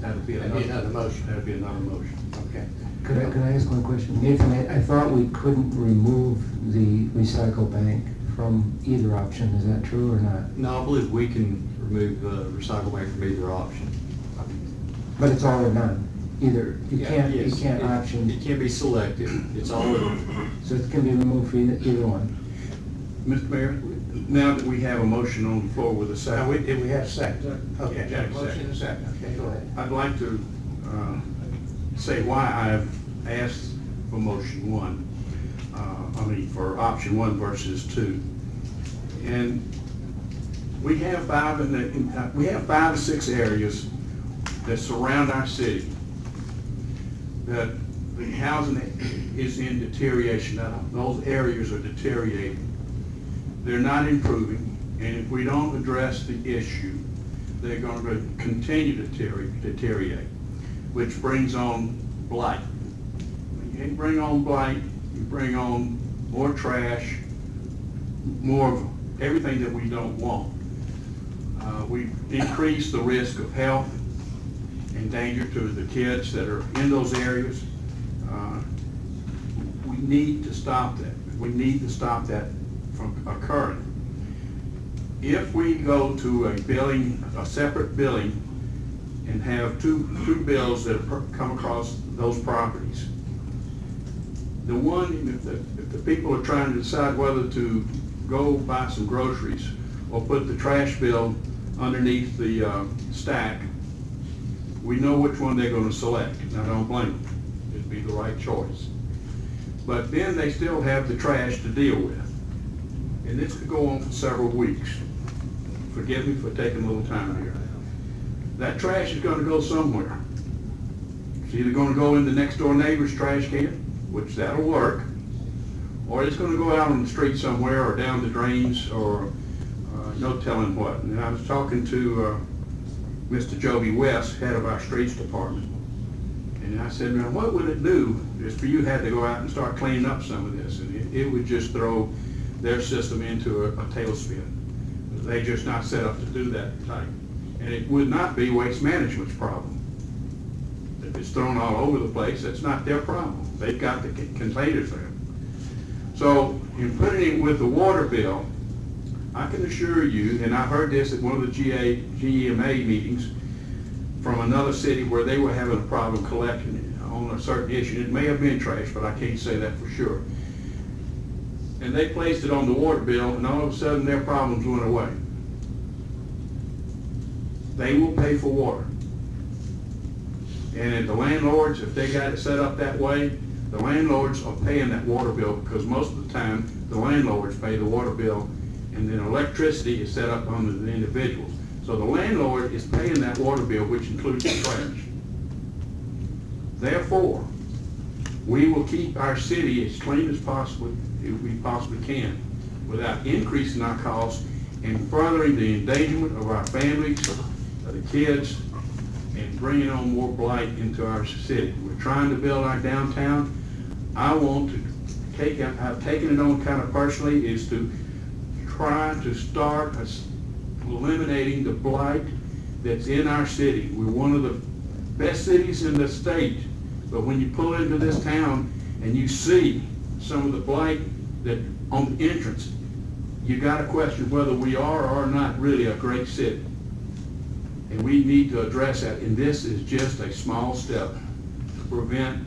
that'd be another motion. That'd be another motion. Okay. Could I ask one question? Nathan, I thought we couldn't remove the recycle bank from either option. Is that true or not? No, I believe we can remove the recycle bank from either option. But it's all or none. Either, you Yes, can't option, It can be selected. It's all or so it can be removed for either one. Mr. Mayor, now that we have a motion on the floor with a Now, second, did we have a second? Okay, Yeah, motion and a second. Okay, go ahead. I'd like to say why I've asked for motion one, for option one versus two. And we have five or six areas that surround our city that the housing is in deterioration. Now, those areas are deteriorating. They're not improving, and if we don't address the issue, they're going to continue to deteriorate, which brings on blight. When you bring on blight, you bring on more trash, more of everything that we don't want. We increase the risk of health and danger to the kids that are in those areas. We need to stop that. We need to stop that from occurring. If we go to a separate billing, and have two bills that come across those properties, the one, if the people are trying to decide whether to go buy some groceries or put the trash bill underneath the stack, we know which one they're going to select, and I don't blame them. It'd be the right choice. But then they still have the trash to deal with. And this could go on for several weeks. Forgive me for taking a little time here. That trash is going to go somewhere. It's either going to go in the next door neighbor's trash can, which that'll work, or it's going to go out on the street somewhere or down the drains or no telling what. And I was talking to Mr. Joby West, head of our streets department, and I said, man, what would it do if you had to go out and start cleaning up some of this? And it would just throw their system into a tailspin. They're just not set up to do that type. And it would not be Waste Management's problem. If it's thrown all over the place, that's not their problem. They've got the containers there. So in putting it with the water bill, I can assure you, and I heard this at one of the GEMA meetings from another city where they were having a problem collecting it on a certain issue. It may have been trash, but I can't say that for sure. And they placed it on the water bill, and all of a sudden their problems went away. They will pay for water. And if the landlords, if they got it set up that way, the landlords are paying that water bill, because most of the time the landlords pay the water bill, and then electricity is set up under the individuals. So the landlord is paying that water bill, which includes the trash. Therefore, we will keep our city as clean as possible, if we possibly can, without increasing our costs and furthering the endangerment of our families, of the kids, and bringing on more blight into our city. We're trying to build our downtown. I want to I've taken it on kind of personally, is to try to start eliminating the blight that's in our city. We're one of the best cities in the state, but when you pull into this town and you see some of the blight that on the entrance, you got to question whether we are or not really a great city. And we need to address that, and this is just a small step to prevent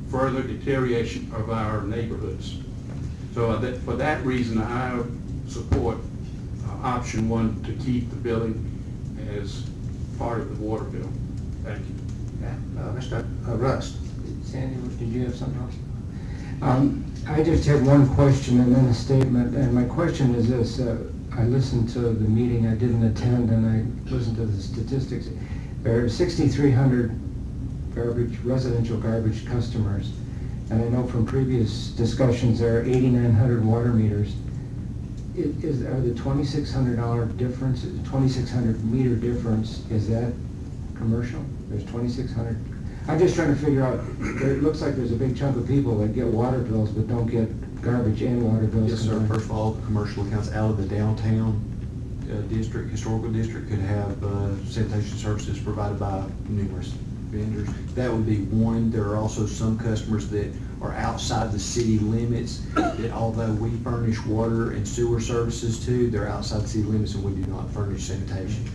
further deterioration of our neighborhoods. So for that reason, I support option one, to keep the building as part of the water bill. Thank you. Mr. Rust. Sandy, did you have something else? I just have one question and then a statement, and my question is this. I listened to the meeting, I didn't attend, and I listened to the statistics. There are 6,300 residential garbage customers, and I know from previous discussions there are 8,900 water meters. Are the $2,600 difference, 2,600 meter difference, is that commercial? There's 2,600. I'm just trying to figure out, it looks like there's a big chunk of people that get water bills but don't get garbage and water bills. Yes, sir. First of all, commercial accounts out of the downtown district, historical district, could have sanitation services provided by numerous vendors. That would be one. There are also some customers that are outside the city limits that, although we furnish water and sewer services to, they're outside the city limits and we do not furnish sanitation.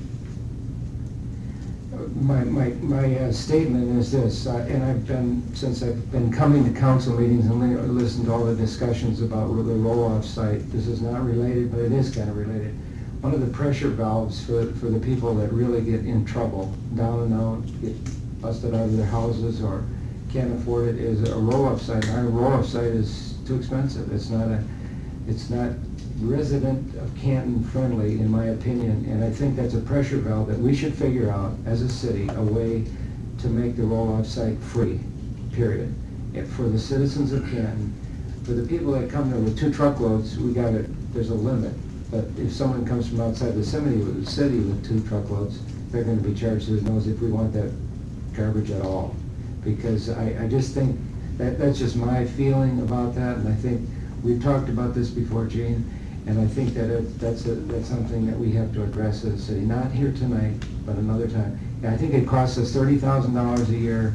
My statement is this, and since I've been coming to council meetings and listened to all the discussions about the roll-off site, this is not related, but it is kind of related. One of the pressure valves for the people that really get in trouble, down and out, get busted out of their houses or can't afford it, is a roll-off site. Our roll-off site is too expensive. It's not resident of Canton friendly, in my opinion, and I think that's a pressure valve that we should figure out as a city, a way to make the roll-off site free, period. For the citizens of Canton, for the people that come there with 2 truckloads, there's a limit. But if someone comes from outside the city with 2 truckloads, they're going to be charged to the nose if we want that garbage at all. Because I just think that's just my feeling about that, and I think we've talked about this before, Gene, and I think that that's something that we have to address as a city. Not here tonight, but another time. Yeah, I think it costs us $30,000 a year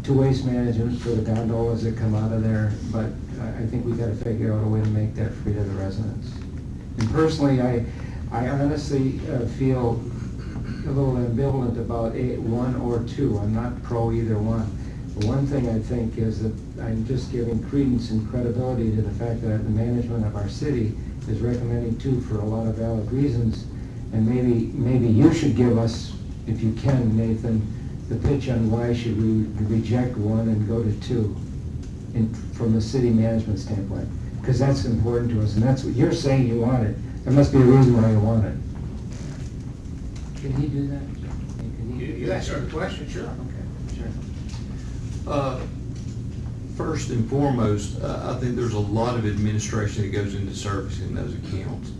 to Waste Management for the gondolas that come out of there, but I think we've got to figure out a way to make that free to the residents. And personally, I honestly feel a little ambivalent about one or two. I'm not pro either one. The one thing I think is that I'm just giving credence and credibility to the fact that the management of our city is recommending 2 for a lot of valid reasons. And maybe you should give us, if you can, Nathan, the pitch on why should we reject 1 and go to 2 from the city management standpoint. Because that's important to us, and that's what you're saying you want it. There must be a reason why you want it. Can he do that? You asked the question, sure. Okay, sure. First and foremost, I think there's a lot of administration that goes into servicing those accounts.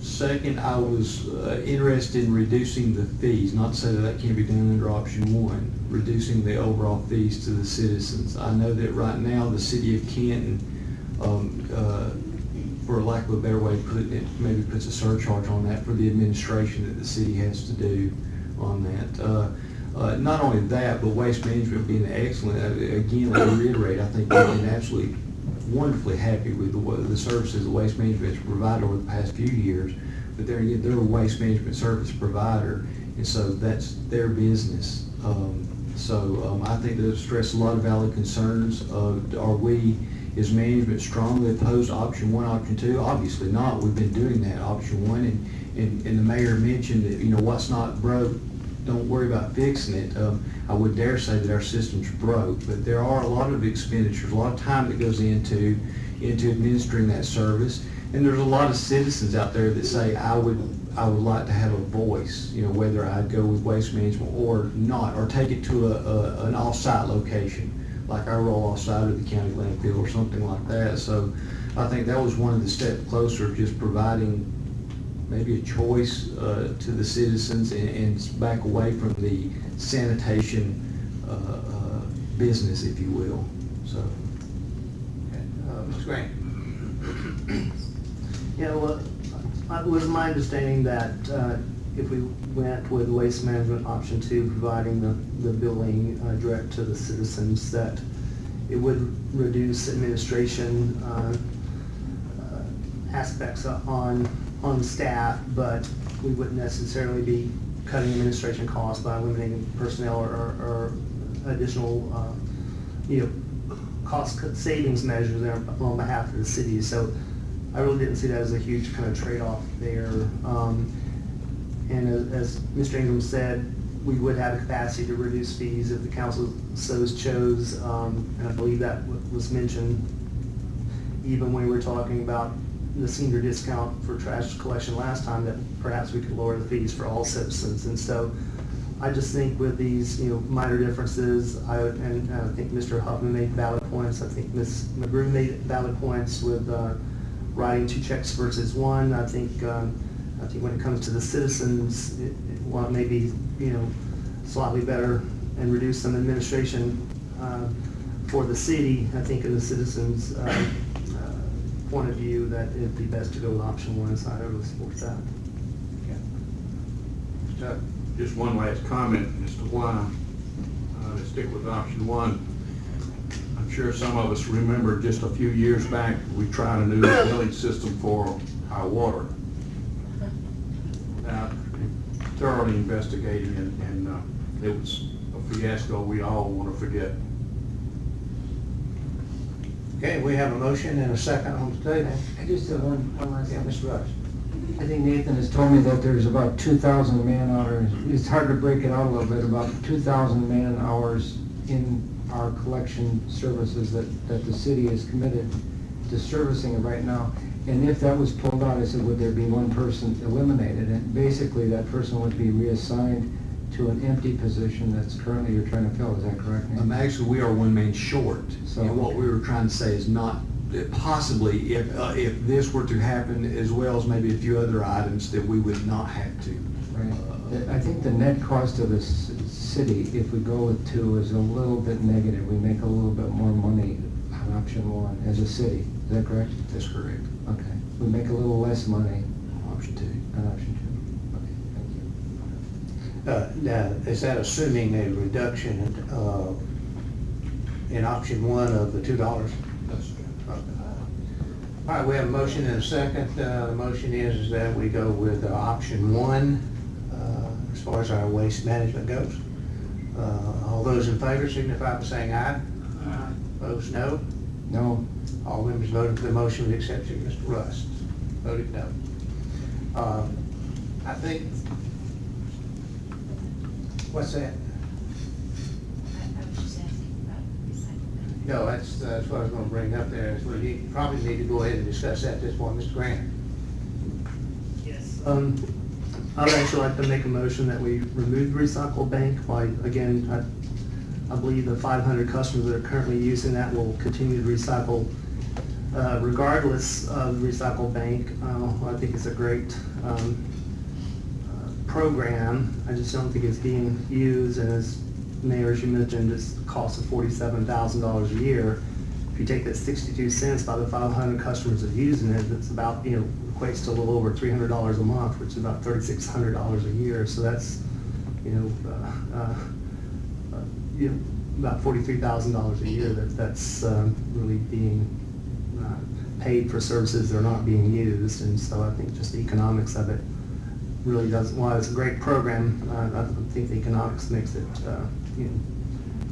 Second, I was interested in reducing the fees, not to say that can be done under option 1, reducing the overall fees to the citizens. I know that right now the city of Canton for lack of a better way to put it, maybe puts a surcharge on that for the administration that the city has to do on that. Not only that, but waste management being excellent. Again, let me reiterate, I think we've been absolutely wonderfully happy with the services that waste management has provided over the past few years. But they're a waste management service provider, and so that's their business. I think they've stressed a lot of valid concerns. Is management strongly opposed to option 1, option 2? Obviously not. We've been doing that, option 1, and the mayor mentioned that, what's not broke, don't worry about fixing it. I would dare say that our system's broke, but there are a lot of expenditures, a lot of time that goes into administering that service. And there's a lot of citizens out there that say, I would like to have a voice, whether I'd go with waste management or not, or take it to an off-site location, like I roll off-site of the county landfill or something like that. So I think that was one of the steps closer, just providing maybe a choice to the citizens and back away from the sanitation business, if you will. So, Mr. Grant. It was my understanding that if we went with waste management option 2, providing the billing direct to the citizens, that it would reduce administration aspects on staff, but we wouldn't necessarily be cutting administration costs by eliminating personnel or additional cost savings measures there on behalf of the city. So I really didn't see that as a huge kind of trade-off there. And as Mr. Ingram said, we would have a capacity to reduce fees if the council so chose. And I believe that was mentioned even when we were talking about the senior discount for trash collection last time, that perhaps we could lower the fees for all citizens. And so I just think with these minor differences, I think Mr. Huffman made valid points. I think Ms. McGrew made valid points with writing 2 checks versus 1. I think when it comes to the citizens, while it may be slightly better and reduce some administration for the city, I think in the citizens' point of view that it'd be best to go with option 1, so I would support that. Okay. Just one last comment as to why to stick with option 1. I'm sure some of us remember just a few years back, we tried a new billing system for our water. Thoroughly investigating it, and it was a fiasco we all want to forget. Okay, we have a motion and a second on the table. I just have one last thing, Mr. Rush. I think Nathan has told me that there's about 2,000 man hours. It's hard to break it out a little bit, about 2,000 man hours in our collection services that the city is committed to servicing it right now. And if that was pulled out, I said, would there be one person eliminated? And basically that person would be reassigned to an empty position that's currently you're trying to fill. Is that correct, Nathan? Actually, we are 1 man short. So- And what we were trying to say is not, possibly, if this were to happen, as well as maybe a few other items, that we would not have to. Right. I think the net cost of the city, if we go with 2, is a little bit negative. We make a little bit more money on option 1 as a city. Is that correct? That's correct. Okay. We make a little less money Option 2. on option 2. Okay, thank you. Now, is that assuming a reduction in option 1 of the $2? That's All right, we have a motion and a second. The motion is that we go with option 1 as far as our waste management goes. All those in favor signify by saying aye. Aye. Opposed, no. No, All members voting for the motion with the exception of Mr. Rust voted no. I think, what's that? I was just asking about recycling. No, that's what I was going to bring up there. Is we probably need to go ahead and discuss that at this point, Mr. Grant. Yes. I'd actually like to make a motion that we remove the recycle bank. Again, I believe the 500 customers that are currently using that will continue to recycle regardless of the recycle bank. I think it's a great program. I just don't think it's being used, and as Mayor, as you mentioned, it's a cost of $47,000 a year. if you take that 62 cents by the 500 customers that are using it, it's about, equates to a little over $300 a month, which is about $3,600 a year. So that's, about $43,000 a year that's really being paid for services that are not being used. And so I think just the economics of it really doesn't, while it's a great program, I think the economics makes it,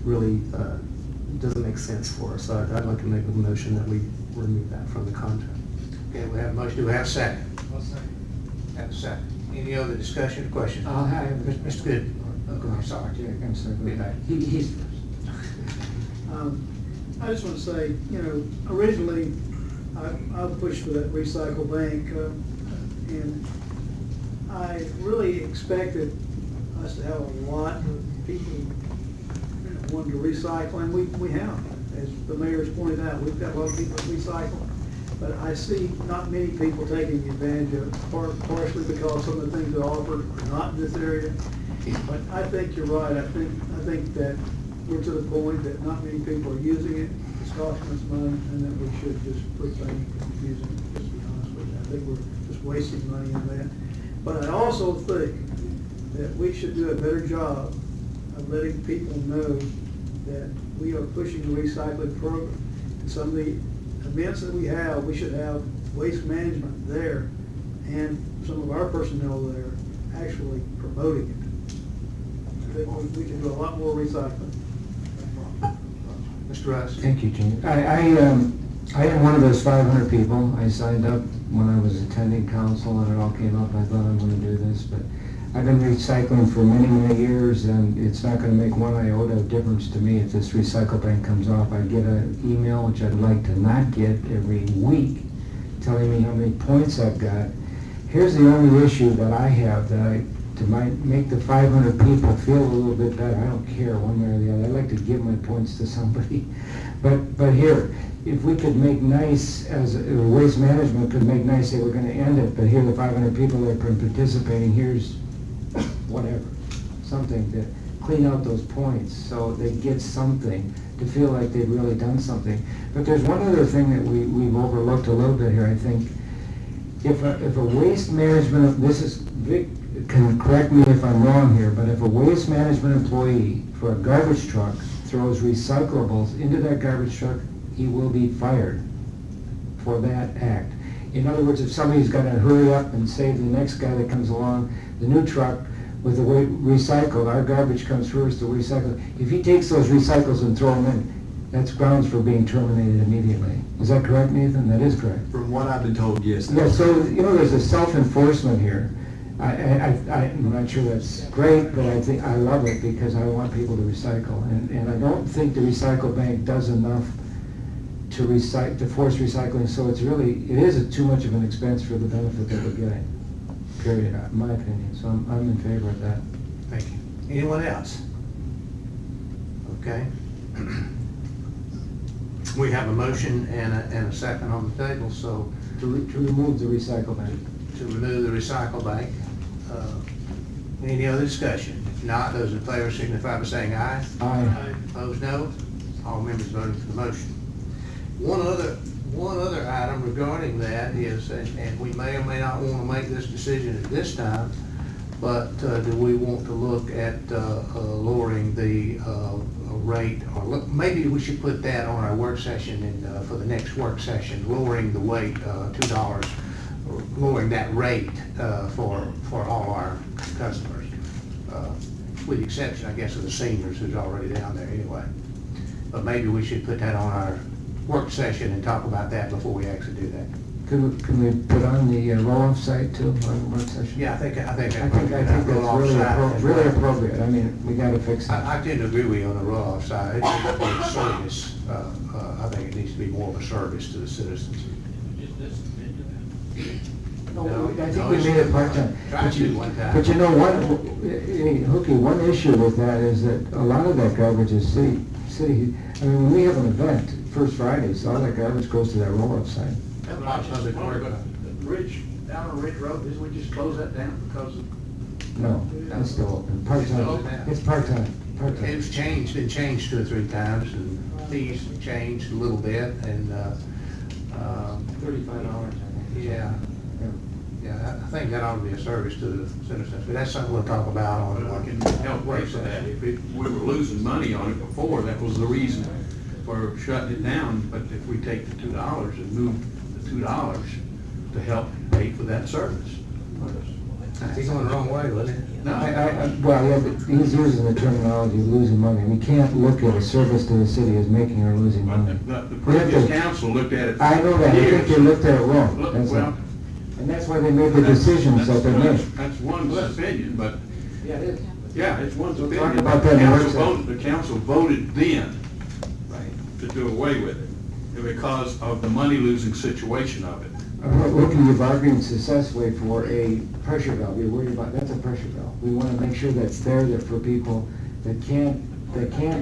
really doesn't make sense for us. So I'd like to make a motion that we remove that from the contract. Okay, we have a motion. Do we have a second? I'll second. Have a second. Any other discussion or questions? I'll have. Mr. Good. I'm sorry, Jack, I'm sorry. Be back. He's first. I just want to say, originally, I pushed for that recycle bank, and I really expected us to have a lot of people wanting to recycle, and we have. As the mayor's pointed out, we've got a lot of people that recycle, but I see not many people taking advantage of it, partially because some of the things that are offered are not in this area. But I think you're right. I think that we're to the point that not many people are using it. It's costing us money, and that we should just refrain from using it, just to be honest with you. I think we're just wasting money on that. But I also think that we should do a better job of letting people know that we are pushing the recycling program. And some of the events that we have, we should have waste management there and some of our personnel there actually promoting it. I think we can do a lot more recycling. Mr. Russ? Thank you, Gene. I am one of those 500 people. I signed up when I was attending council and it all came up. I thought I'm going to do this, but I've been recycling for many, many years, and it's not going to make one iota of difference to me if this recycle bank comes off. I get an email, which I'd like to not get every week, telling me how many points I've got. Here's the only issue that I have to make the 500 people feel a little bit better. I don't care one way or the other. I like to give my points to somebody. But here, if we could make nice, as waste management could make nice, say we're going to end it, but here the 500 people that have been participating, here's whatever, something to clean out those points so they get something to feel like they've really done something. But there's one other thing that we've overlooked a little bit here, I think. If a waste management, Vic can correct me if I'm wrong here, but if a waste management employee for a garbage truck throws recyclables into that garbage truck, he will be fired for that act. In other words, if somebody's got to hurry up and save the next guy that comes along, the new truck with the recycled, our garbage comes first, the recycled. If he takes those recycles and throw them in, that's grounds for being terminated immediately. Is that correct, Nathan? That is correct. From what I've been told, yes. Yeah, so, there's a self-enforcement here. I'm not sure that's great, but I think I love it because I want people to recycle. And I don't think the recycle bank does enough to force recycling, so it is too much of an expense for the benefit that we're getting, period, in my opinion. So I'm in favor of that. Thank you. Anyone else? Okay. We have a motion and a second on the table, so To remove the recycle bank. to remove the recycle bank. Any other discussion? If not, those in favor signify by saying aye. Aye. Opposed, no. All members voting for the motion. One other item regarding that is, and we may or may not want to make this decision at this time, but do we want to look at lowering the rate, or maybe we should put that on our work session and for the next work session, lowering the weight $2, lowering that rate for all our customers, with the exception, I guess, of the seniors who's already down there anyway. But maybe we should put that on our work session and talk about that before we actually do that. Can we put on the roll-off site too, on the work session? Yeah, I think that's really appropriate. I mean, we got to fix it. I tend to agree with you on the roll-off side. It's a service. I think it needs to be more of a service to the citizens. No, I think we made it part-time. Tried to one time. But one issue with that is that a lot of that garbage is city. I mean, when we have an event, First Fridays, all that garbage goes to that roll-off site. Ridge, down on Ridge Road, didn't we just close that down because of? No, that's still open, part-time. It's part-time. It's been changed 2 or 3 times, and fees changed a little bit, and, $35, I think. yeah. Yeah, I think that ought to be a service to the citizens, but that's something we'll talk about on. But I can help pay for that. If we were losing money on it before, that was the reason for shutting it down. But if we take the $2 and move the $2 to help pay for that service. He's going the wrong way, wasn't he? No, Well, yeah, but he's using the terminology of losing money. We can't look at a service to the city as making or losing money. the We have previous to- council looked at it for I know that, I think years. they looked at it wrong. Look, That's well, all. And that's why they made the decisions that they made. That's one's opinion, but, Yeah, it is. yeah, it's one's We'll opinion. talk about that in the work The council voted then to do away with it, and because of the money-losing situation of it. What can you bargain successfully for a pressure valve? You're worried about, that's a pressure valve. We want to make sure that's there that for people that can't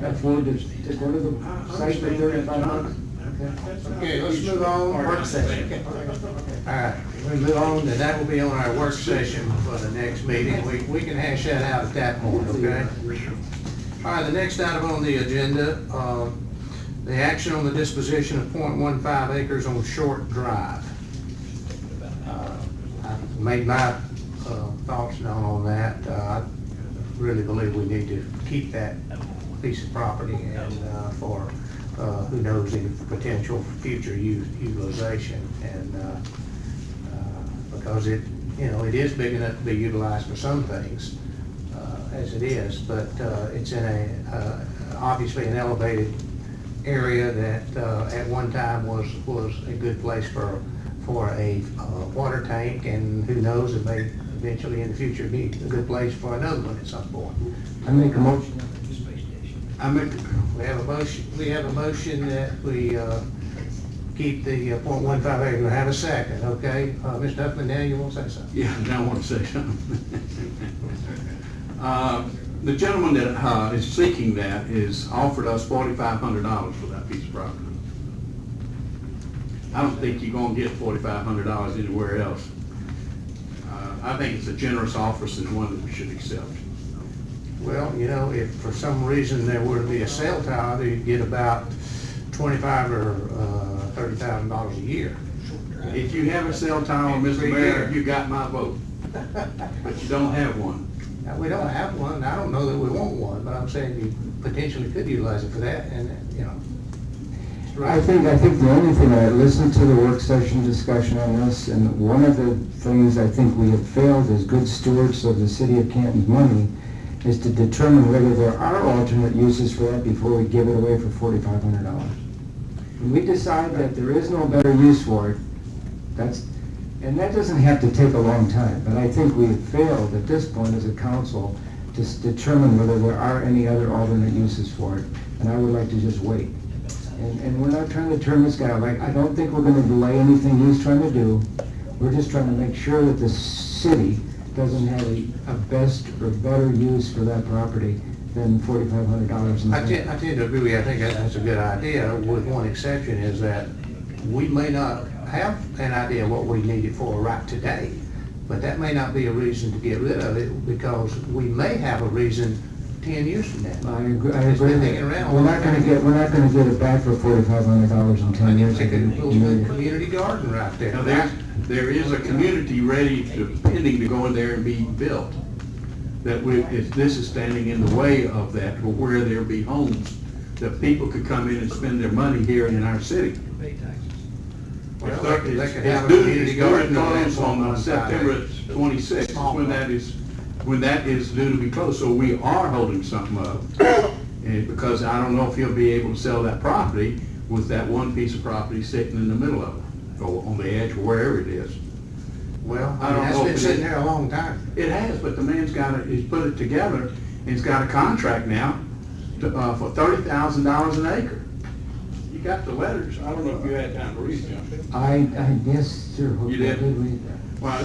afford to go to the site for 35 months. Okay, let's move on. Work session. All right, we'll move on, and that will be on our work session for the next meeting. We can hash that out at that point, okay? All right, the next item on the agenda, the action on the disposition of .15 acres on Short Drive. I made my thoughts known on that. I really believe we need to keep that piece of property and for who knows, any potential future utilization, and because it is big enough to be utilized for some things, as it is, but it's in obviously an elevated area that at one time was a good place for a water tank, and who knows, it may eventually in the future be a good place for another one at some point. I make a motion. We have a motion that we keep the .15 acre. We have a second, okay? Mr. Huffman, now you want to say something? Yeah, now I want to say something. The gentleman that is seeking that is offered us $4,500 for that piece of property. I don't think you're going to get $4,500 anywhere else. I think it's a generous offer and one that we should accept. Well, if for some reason there were to be a cell tower, you'd get about $25,000 or $30,000 a year. If you have a cell tower, Mr. Mayor, you got my vote. But you don't have one. Now, we don't have one. I don't know that we want one, but I'm saying you potentially could utilize it for that, and I think the only thing, I listened to the work session discussion on this, and one of the things I think we have failed as good stewards of the city of Canton's money is to determine whether there are alternate uses for that before we give it away for $4,500. When we decide that there is no better use for it, and that doesn't have to take a long time, but I think we have failed at this point as a council to determine whether there are any other alternate uses for it, and I would like to just wait. And we're not trying to turn this guy, I don't think we're going to delay anything he's trying to do. We're just trying to make sure that the city doesn't have a best or better use for that property than $4,500. I tend to agree with you. I think that's a good idea, with one exception, is that we may not have an idea what we need it for right today, but that may not be a reason to get rid of it, because we may have a reason 10 years from now. I agree. It's been hanging around. We're not going to get it back for $4,500 in 10 years. Take a little community garden right there. Now, there is a community pending to go in there and be built. If this is standing in the way of that, where there be homes, that people could come in and spend their money here in our city. Well, they could have a It's due community to garden close on on September 26th, when that is due to be closed. So we are holding something up. And because I don't know if he'll be able to sell that property with that one piece of property sitting in the middle of it, or on the edge, or wherever it is. Well, I don't that's know been if it sitting is. there a long time. It has, but the man's he's put it together, and he's got a contract now for $30,000 an acre. You got the letters. I don't know if you had time to read them. Yes, sir. You did? Read that. Well,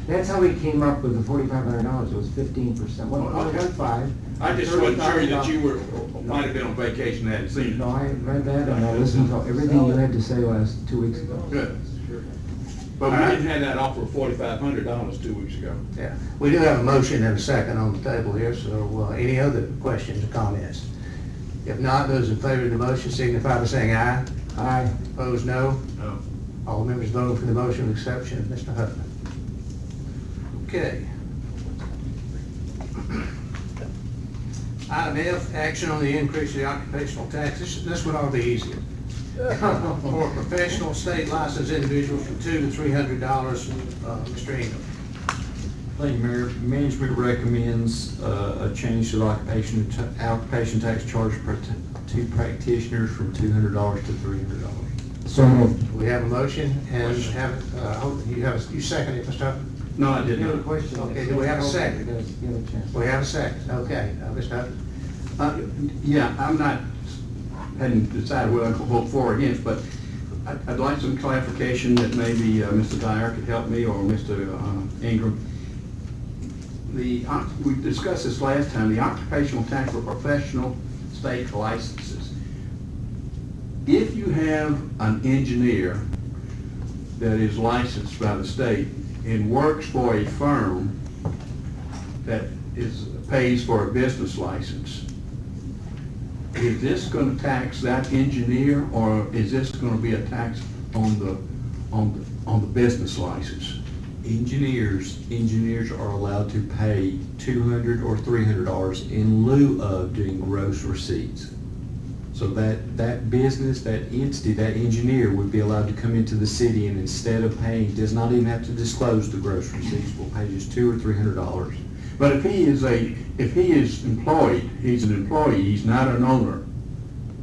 That's how we came up with the $4,500. It was 15%. 1.15. I just wasn't sure that you might have been on vacation and hadn't seen it. No, I read that and I listened to everything you had to say last 2 weeks ago. Good. But we didn't have that offer of $4,500 2 weeks ago. Yeah, we do have a motion and a second on the table here, so any other questions or comments? If not, those in favor of the motion signify by saying aye. Aye. Opposed, no. No. All members voting for the motion with exception of Mr. Hutton. Okay. Item F, action on the increase of the occupational tax. This one ought to be easier. For professional state licensed individuals from $200 to $300, Mr. Ingram. Thank you, Mayor. Management recommends a change to the occupation tax charge to practitioners from $200 to $300. So moved. We have a motion and you second it, Mr. Hutton? No, I did You have a not. question? Okay, do we have a second? Give it a chance. We have a second. Okay, Mr. Hutton? Yeah, hadn't decided whether I could vote for or against, but I'd like some clarification that maybe Mr. Dyer could help me, or Mr. Ingram. We discussed this last time, the occupational tax for professional state licenses. If you have an engineer that is licensed by the state and works for a firm that pays for a business license, is this going to tax that engineer, or is this going to be a tax on the business license? Engineers are allowed to pay $200 or $300 in lieu of doing gross receipts. So that business, that entity, that engineer would be allowed to come into the city, and instead of paying, does not even have to disclose the gross receipts, will pay just $200 or $300. But if he is employed, he's an employee, he's not an owner.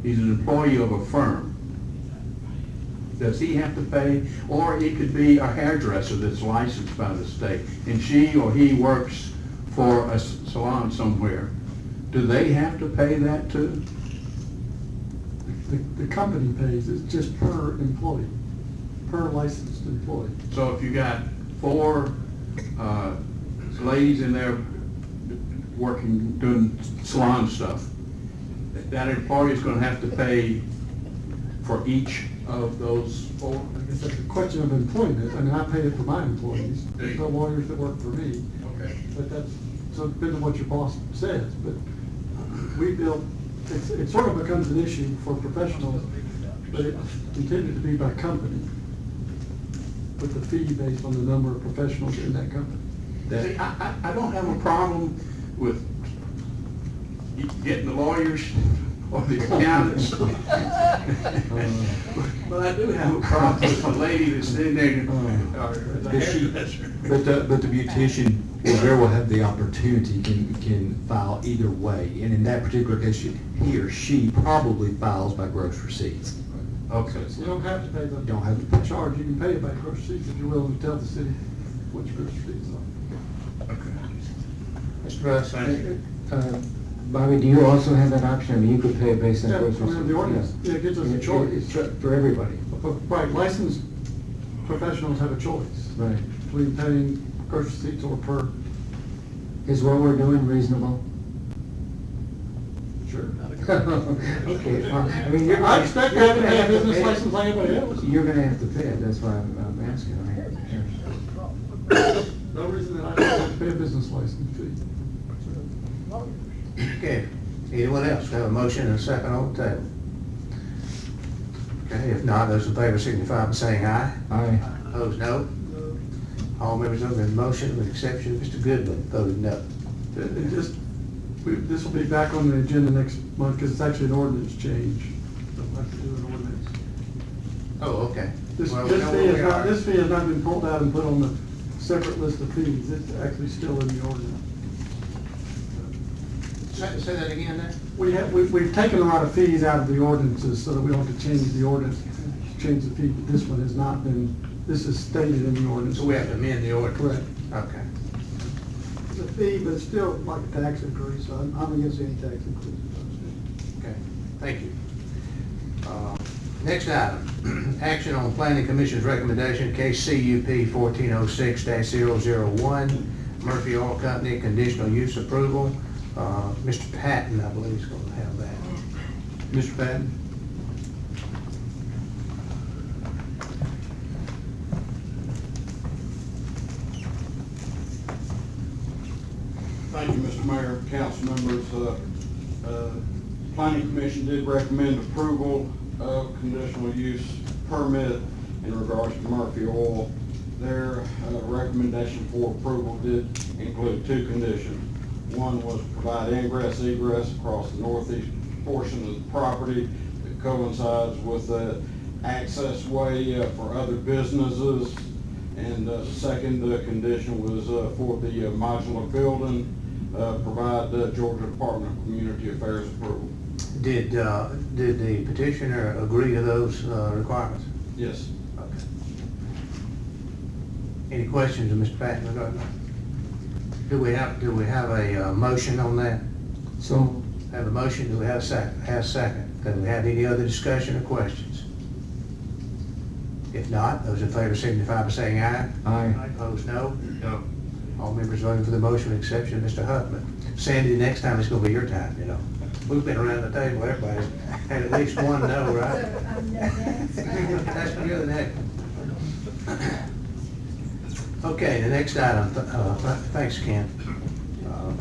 He's an employee of a firm. Does he have to pay? Or it could be a hairdresser that's licensed by the state, and she or he works for a salon somewhere. Do they have to pay that too? The company pays, it's just per employee, per licensed employee. So if you got 4 ladies in there working, doing salon stuff, that employee is going to have to pay for each of those 4? I guess that's a question of employment. I mean, I pay it for my employees. There's no lawyers that work for me. Okay. But that's, so it depends on what your boss says, but we built, it sort of becomes an issue for professionals, but it's intended to be by company, with the fee based on the number of professionals in that company. See, I don't have a problem with getting the lawyers or the accountants. But I do have a problem with the lady that's in there. But the beautician will have the opportunity, can file either way. And in that particular case, he or she probably files by gross receipts. Okay. You don't have to pay the. Don't have to pay. Charge, you can pay it by gross receipts if you're willing to tell the city what your gross receipts are. Okay. Mr. Russ? Bobby, do you also have that option? I mean, you could pay it based on Yeah, gross receipts. the ordinance, yeah, it gives us a choice. It's for everybody. Right, licensed professionals have a choice Right. between paying gross receipts or per. Is what we're doing reasonable? Sure. Okay, well, I mean, you're. I expect to have to pay a business pay it. license like anybody else. You're gonna have to pay it, that's why I'm asking. No reason that I don't have to pay a business license fee. Okay, anyone else have a motion and a second on the table? Okay, if not, those in favor signify by saying aye. Aye. Opposed, no. All members of the motion, with the exception of Mr. Goodman, voted no. It just, this will be back on the agenda next month, because it's actually an ordinance change. We'll have to do an ordinance. Oh, okay. This Well, we know where we are. this fee has not been pulled out and put on the separate list of fees. It's actually still in the ordinance. Say that again then? We've taken a lot of fees out of the ordinances so that we don't have to change the ordinance, change the fee, but this one has not been, this is stated in the ordinance. So we have to amend the ordinance? Correct. Okay. It's a fee, but it's still like a tax increase, so I'm against any tax increase. Okay, thank you. Next item, action on Planning Commission's recommendation, case CUP 1406-001, Murphy Oil Company, conditional use approval. Mr. Patton, I believe, is going to have that. Mr. Patton? Thank you, Mr. Mayor, council members. Planning Commission did recommend approval of conditional use permit in regards to Murphy Oil. Their recommendation for approval did include two conditions. One was provide ingress egress across the northeast portion of the property that coincides with the access way for other businesses. And the second condition was for the modular building, provide the Georgia Department of Community Affairs approval. Did the petitioner agree to those requirements? Yes. Okay. Any questions of Mr. Patton regarding that? Do we have a motion on that? So, Have a motion, do we have a second? Have a second. Do we have any other discussion or questions? If not, those in favor signify by saying aye. aye. Opposed, no? No. All members voting for the motion with exception of Mr. Huffman. Sandy, next time it's gonna be your time, you know. We've been around the table, everybody's had at least one no, right? So, no next. That's good, that. Okay, the next item, thanks, Ken.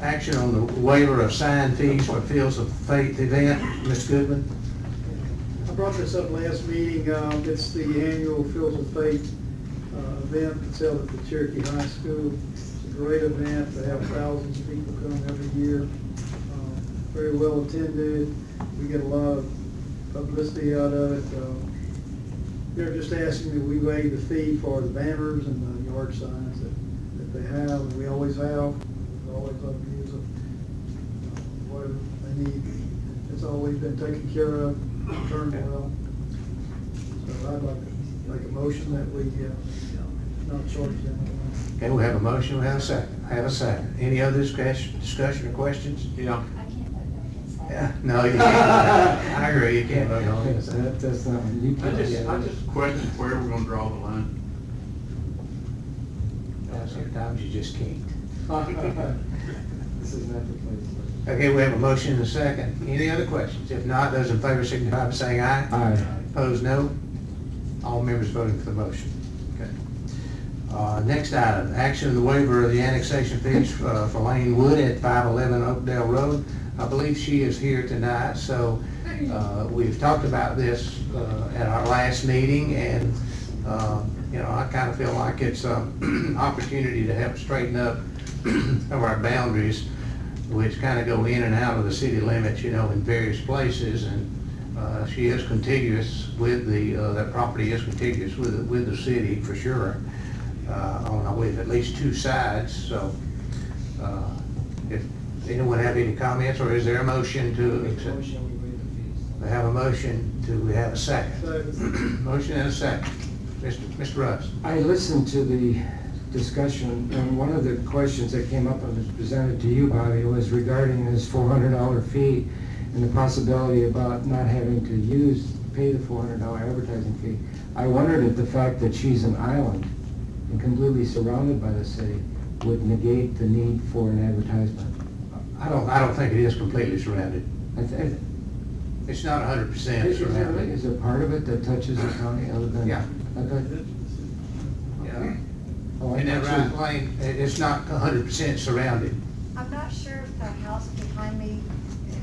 Action on the waiver of sign fees for Fields of Faith event. Ms. Goodman? I brought this up last meeting. It's the annual Fields of Faith event that's held at the Cherokee High School. It's a great event. They have thousands of people come every year. Very well attended. We get a lot of publicity out of it. They're just asking that we waive the fee for the banners and the yard signs that they have, and we always have. We always let them use it. Whatever they need. It's always been taken care of, turned well. So I'd like to make a motion that we not charge them. Okay, we have a motion, we have a second. I have a second. Any other discussion or questions? Yeah. I can't vote no against that. Yeah, no, you can't. I agree, you can't vote on it. That's not, you I can't. just question where we're gonna draw the line. Sometimes you just can't. This is not the place. Okay, we have a motion and a second. Any other questions? If not, those in favor signify by saying aye. Aye. Opposed, no. All members voting for the motion. Okay. Next item, action of the waiver of the annexation fees for Lane Wood at 511 Oakdale Road. I believe she is here tonight, so we've talked about this at our last meeting, and you know, I kind of feel like it's an opportunity to help straighten up of our boundaries, which kind of go in and out of the city limits, you know, in various places, and she is contiguous with the, that property is contiguous with the city for sure, with at least two sides, so if anyone have any comments, or is there a motion to accept? We have a motion, do we have a second? Motion and a second. Mr. Russ. I listened to the discussion, and one of the questions that came up and was presented to you, Bobby, was regarding this $400 fee and the possibility about not having to pay the $400 advertising fee. I wondered if the fact that she's an island and completely surrounded by the city would negate the need for an advertisement. I don't think it is completely surrounded. It's not 100% surrounded. Is there part of it that touches the county other than? Yeah. Okay. Yeah. Oh, In that right lane, it's not 100% surrounded. I'm not sure if the house behind me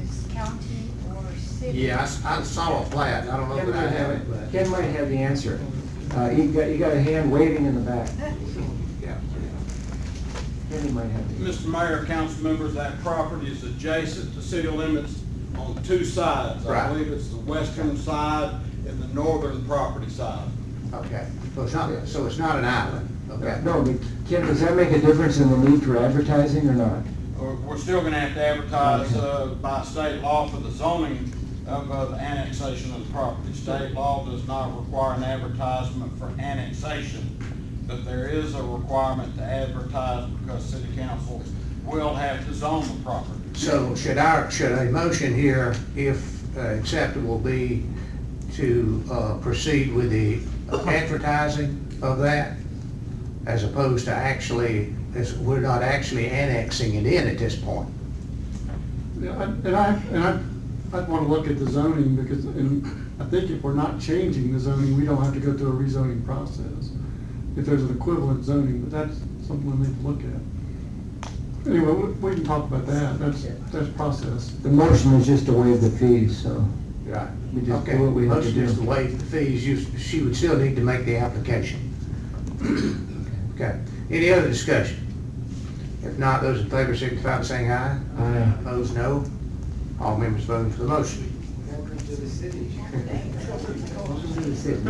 is county or city. Yeah, I saw a plat, I don't know that I have it, but. Ken might have the answer. You got a hand waving in the back. Yeah. Kenny might have the answer. Mr. Mayor, council members, that property is adjacent to city limits on two sides. Right. I believe it's the western side and the northern property side. Okay, so it's not an island, okay? No, but Ken, does that make a difference in the need for advertising or not? We're still gonna have to advertise by state law for the zoning of the annexation of the property. State law does not require an advertisement for annexation, but there is a requirement to advertise because city council will have to zone the property. So should a motion here, if acceptable, be to proceed with the advertising of that, as opposed to actually, we're not actually annexing it in at this point? Yeah, I'd want to look at the zoning because, and I think if we're not changing the zoning, we don't have to go through a rezoning process. If there's an equivalent zoning, but that's something we need to look at. Anyway, we can talk about that, that's process. The motion is just to waive the fees, so Right. we just Okay, do what we have to motion is to do. waive the fees, she would still need to make the application. Okay, any other discussion? If not, those in favor signify by saying aye. Aye. Opposed, no. All members voting for the motion. Welcome to the city. Welcome to the city,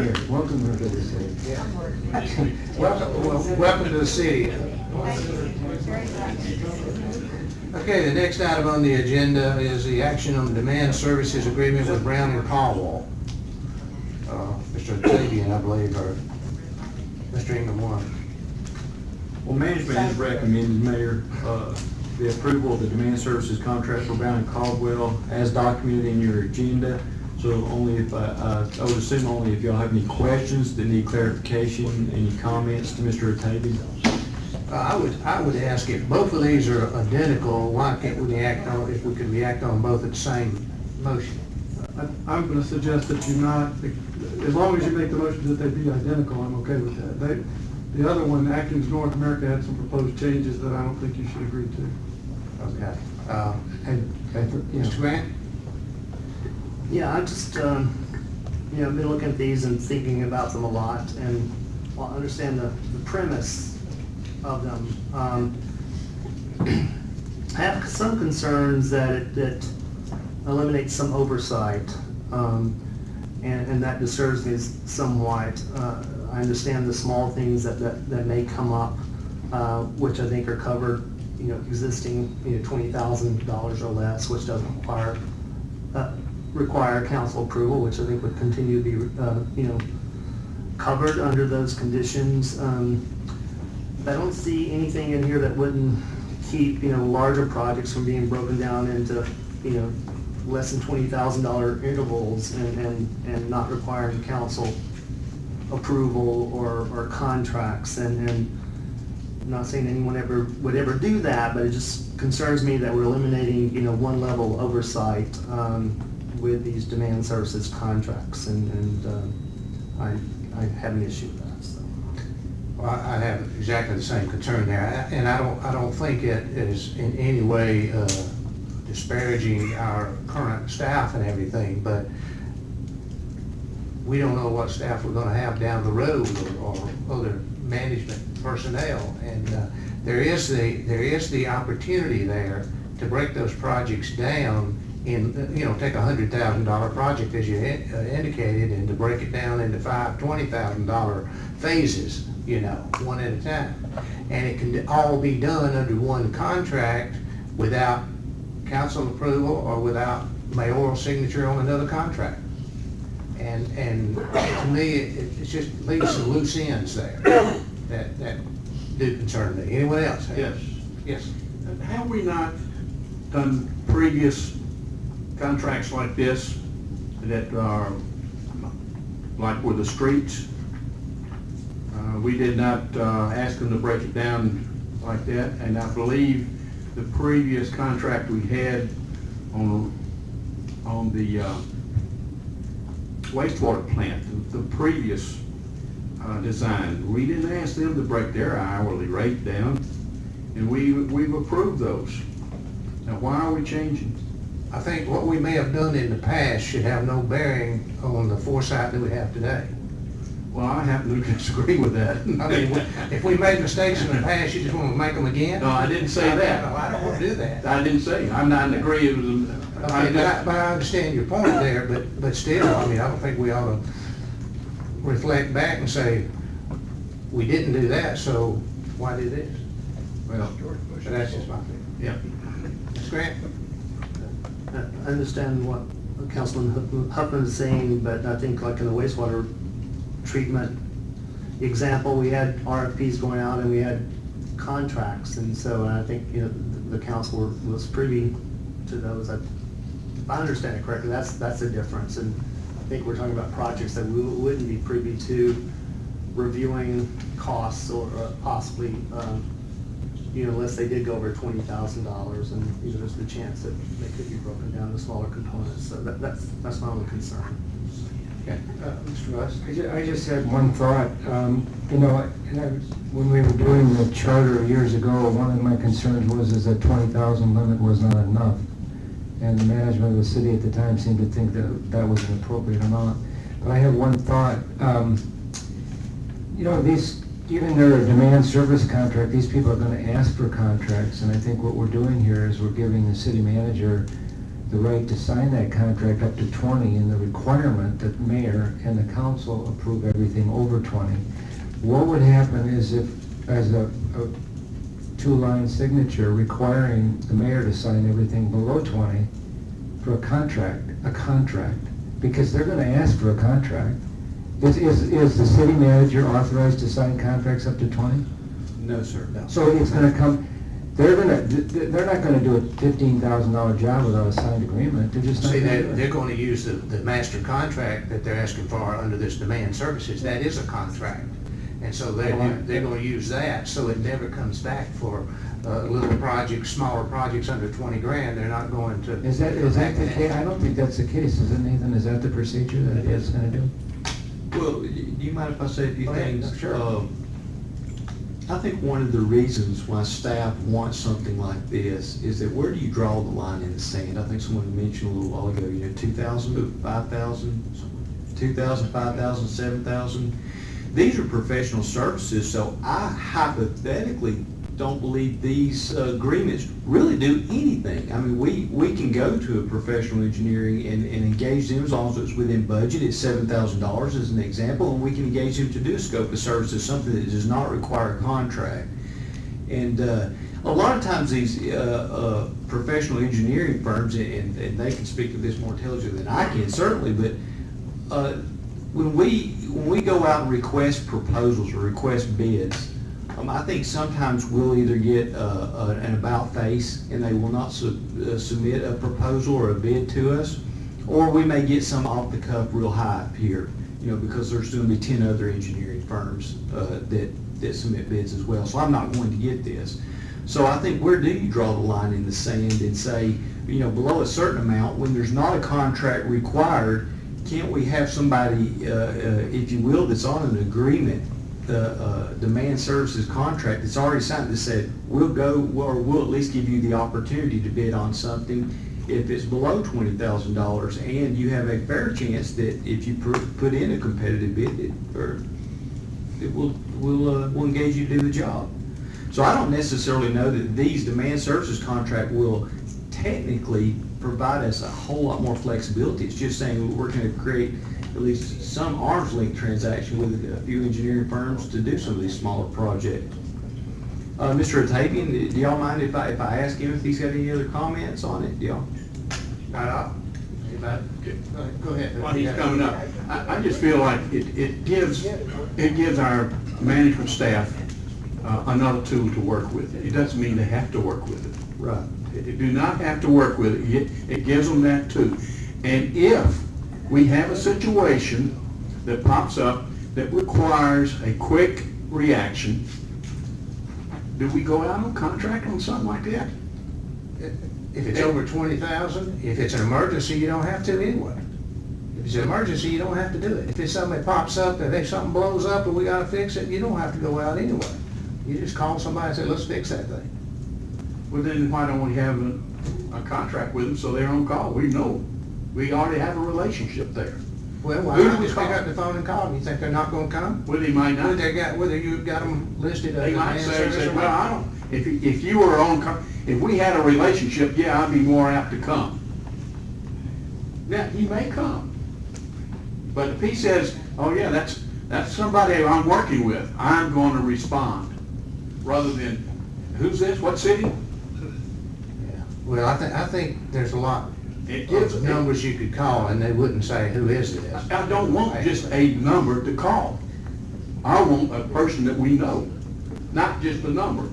yes, welcome to the city. Welcome to the city. Thank you very much. Okay, the next item on the agenda is the action on the demand services agreement with Brown and Caldwell. Mr. Tavian, I believe, or Mr. Ingram one. Well, management has recommended, Mayor, the approval of the demand services contract for Brown and Caldwell as documented in your agenda. So only if, I would assume only if y'all have any questions that need clarification, any comments to Mr. Atabi. I would ask if both of these are identical, why can't we react on, if we could react on both at the same motion? I'm gonna suggest that you not, as long as you make the motion that they be identical, I'm okay with that. The other one, Atkins North America, had some proposed changes that I don't think you should agree to. Okay. Yeah. Mr. Grant? Yeah, I just, been looking at these and thinking about them a lot, and I understand the premise of them. I have some concerns that it eliminates some oversight, and that disturbs me somewhat. I understand the small things that may come up, which I think are covered, existing, $20,000 or less, which doesn't require council approval, which I think would continue to be, covered under those conditions. I don't see anything in here that wouldn't keep, larger projects from being broken down into, less than $20,000 intervals and not requiring council approval or contracts. And I'm not saying anyone would ever do that, but it just concerns me that we're eliminating, one level oversight with these demand services contracts, and I have an issue with that. So. Well, I have exactly the same concern there, and I don't think it is in any way disparaging our current staff and everything, but we don't know what staff we're gonna have down the road or other management personnel, and there is the opportunity there to break those projects down in, take a $100,000 project as you indicated, and to break it down into $20,000 phases, one at a time. And it can all be done under one contract without council approval or without mayoral signature on another contract. And to me, it just leaves some loose ends there that do concern me. Anyone else? Yes. Yes. Have we not done previous contracts like this that are like with the streets? We did not ask them to break it down like that, and I believe the previous contract we had on the wastewater plant, the previous design, we didn't ask them to break their hourly rate down, and we've approved those. Now, why are we changing? I think what we may have done in the past should have no bearing on the foresight that we have today. Well, I happen to disagree with that. I mean, if we made mistakes in the past, you just want to make them again? No, I didn't say that. No, I don't want to do that. I didn't say, I'm not in agreement. Okay, but I understand your point there, but still, I mean, I don't think we ought to reflect back and say, we didn't do that, so why do this? Well, But that's just my opinion. yeah. Ms. Grant? I understand what Councilman Huffman is saying, but I think like in the wastewater treatment example, we had RFPs going out and we had contracts, and so I think the council was privy to those. If I understand it correctly, that's the difference, and I think we're talking about projects that we wouldn't be privy to reviewing costs or possibly unless they did go over $20,000, and there's the chance that they could be broken down to smaller components. So that's my only concern. Mr. Russ? I just had one thought. You know, when we were doing the charter years ago, one of my concerns was that 20,000 limit was not enough. And the management of the city at the time seemed to think that that was an appropriate amount. But I have one thought. You know, even their demand service contract, these people are going to ask for contracts. And I think what we're doing here is we're giving the city manager the right to sign that contract up to 20 and the requirement that the mayor and the council approve everything over 20. What would happen is if, as a two-line signature requiring the mayor to sign everything below 20 for a contract, because they're going to ask for a contract. Is the city manager authorized to sign contracts up to 20? No, sir. No. So it's going to come, they're not going to do a $15,000 job without a signed agreement. They're just not See, going to do it. they're going to use the master contract that they're asking for under this demand services. That is a contract. And so they're going to use that, so it never comes back for little projects, smaller projects under 20 grand. They're not going to. Is that the case? I don't think that's the case, is it, Nathan? Is that the procedure that it is going to do? Well, do you mind if I say a few things? Sure. I think one of the reasons why staff wants something like this is that where do you draw the line in the sand? I think someone mentioned a little while ago, 2,000, 5,000, 2,000, 5,000, 7,000. These are professional services, so I hypothetically don't believe these agreements really do anything. I mean, we can go to a professional engineering and engage them as long as it's within budget. It's $7,000 as an example, and we can engage them to do a scope of services, something that does not require a contract. And a lot of times these professional engineering firms, and they can speak to this more intelligently than I can, certainly, but when we go out and request proposals or request bids, I think sometimes we'll either get an about face and they will not submit a proposal or a bid to us, or we may get some off the cuff real hype here, because there's going to be 10 other engineering firms that submit bids as well. So I'm not going to get this. So I think, where do you draw the line in the sand and say, below a certain amount, when there's not a contract required, can't we have somebody, if you will, that's on an agreement, demand services contract that's already signed that said, we'll go, or we'll at least give you the opportunity to bid on something if it's below $20,000, and you have a fair chance that if you put in a competitive bid, it will engage you to do the job. So I don't necessarily know that these demand services contract will technically provide us a whole lot more flexibility. It's just saying we're going to create at least some arm's length transaction with a few engineering firms to do some of these smaller projects. Mr. Atavian, do y'all mind if I ask him if he's got any other comments on it? Y'all? Go ahead. While he's coming up, I just feel like it gives our management staff another tool to work with. It doesn't mean they have to work with it. Right. They do not have to work with it. It gives them that too. And if we have a situation that pops up that requires a quick reaction, do we go out on contract on something like that? If it's over 20,000, if it's an emergency, you don't have to anyway. If it's an emergency, you don't have to do it. If it's something that pops up, if something blows up and we gotta fix it, you don't have to go out anyway. You just call somebody and say, let's fix that thing. Well, then why don't we have a contract with them so they're on call? We know. We already have a relationship there. Well, why Who do not we just pick call? up the phone and call them? You think they're not gonna come? Well, they might not. Whether you've got them listed as They a might man say, service or well, not. I don't, if you were on, if we had a relationship, yeah, I'd be more apt to come. Yeah, he may come. But if he says, oh yeah, that's somebody I'm working with, I'm going to respond. Rather than, who's this, what city? Yeah. Well, I think there's a lot It gives of numbers you could call and they wouldn't say, who is this? I don't want just a number to call. I want a person that we know, not just a number.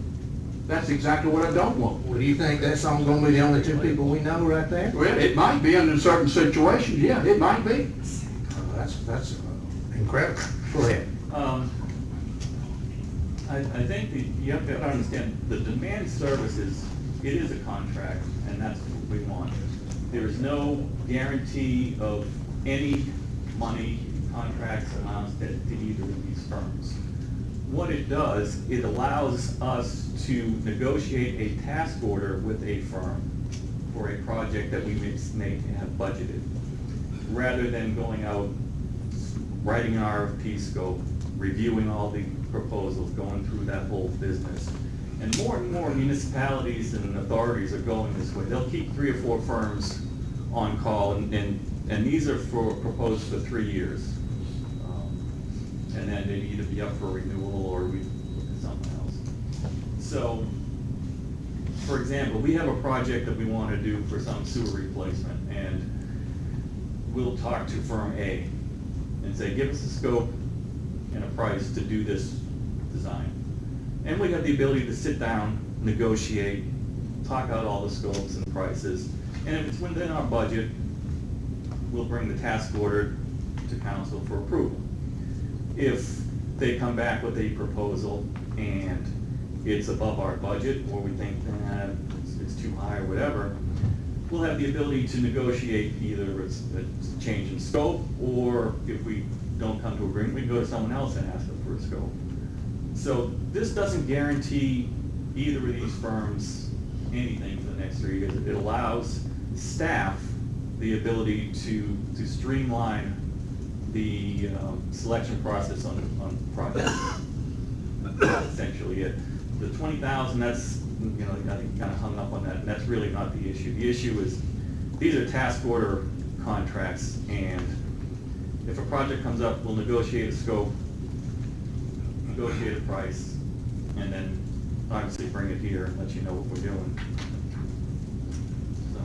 That's exactly what I don't want. Well, do you think that's gonna be the only two people we know right there? Well, it might be under certain situations, yeah, it might be. That's incredible. Go ahead. I think that you have to understand the demand services, it is a contract, and that's what we want. There is no guarantee of any money, contracts amounts to either of these firms. What it does, it allows us to negotiate a task order with a firm for a project that we may have budgeted, rather than going out, writing an RFP scope, reviewing all the proposals, going through that whole business. And more municipalities and authorities are going this way. They'll keep 3 or 4 firms on call, and these are proposed for 3 years. And then they'd either be up for renewal or we look at something else. So, for example, we have a project that we want to do for some sewer replacement, and we'll talk to firm A and say, give us a scope and a price to do this design. And we have the ability to sit down, negotiate, talk out all the scopes and prices, and if it's within our budget, we'll bring the task order to council for approval. If they come back with a proposal and it's above our budget, or we think it's too high or whatever, we'll have the ability to negotiate either it's a change in scope, or if we don't come to agreement, we can go to someone else and ask them for a scope. So this doesn't guarantee either of these firms anything for the next 3 years. It allows staff the ability to streamline the selection process on projects. That's essentially it. The 20,000, that's, I think kind of hung up on that, and that's really not the issue. The issue is, these are task order contracts, and if a project comes up, we'll negotiate a scope, negotiate a price, and then obviously bring it here and let you know what we're doing. So.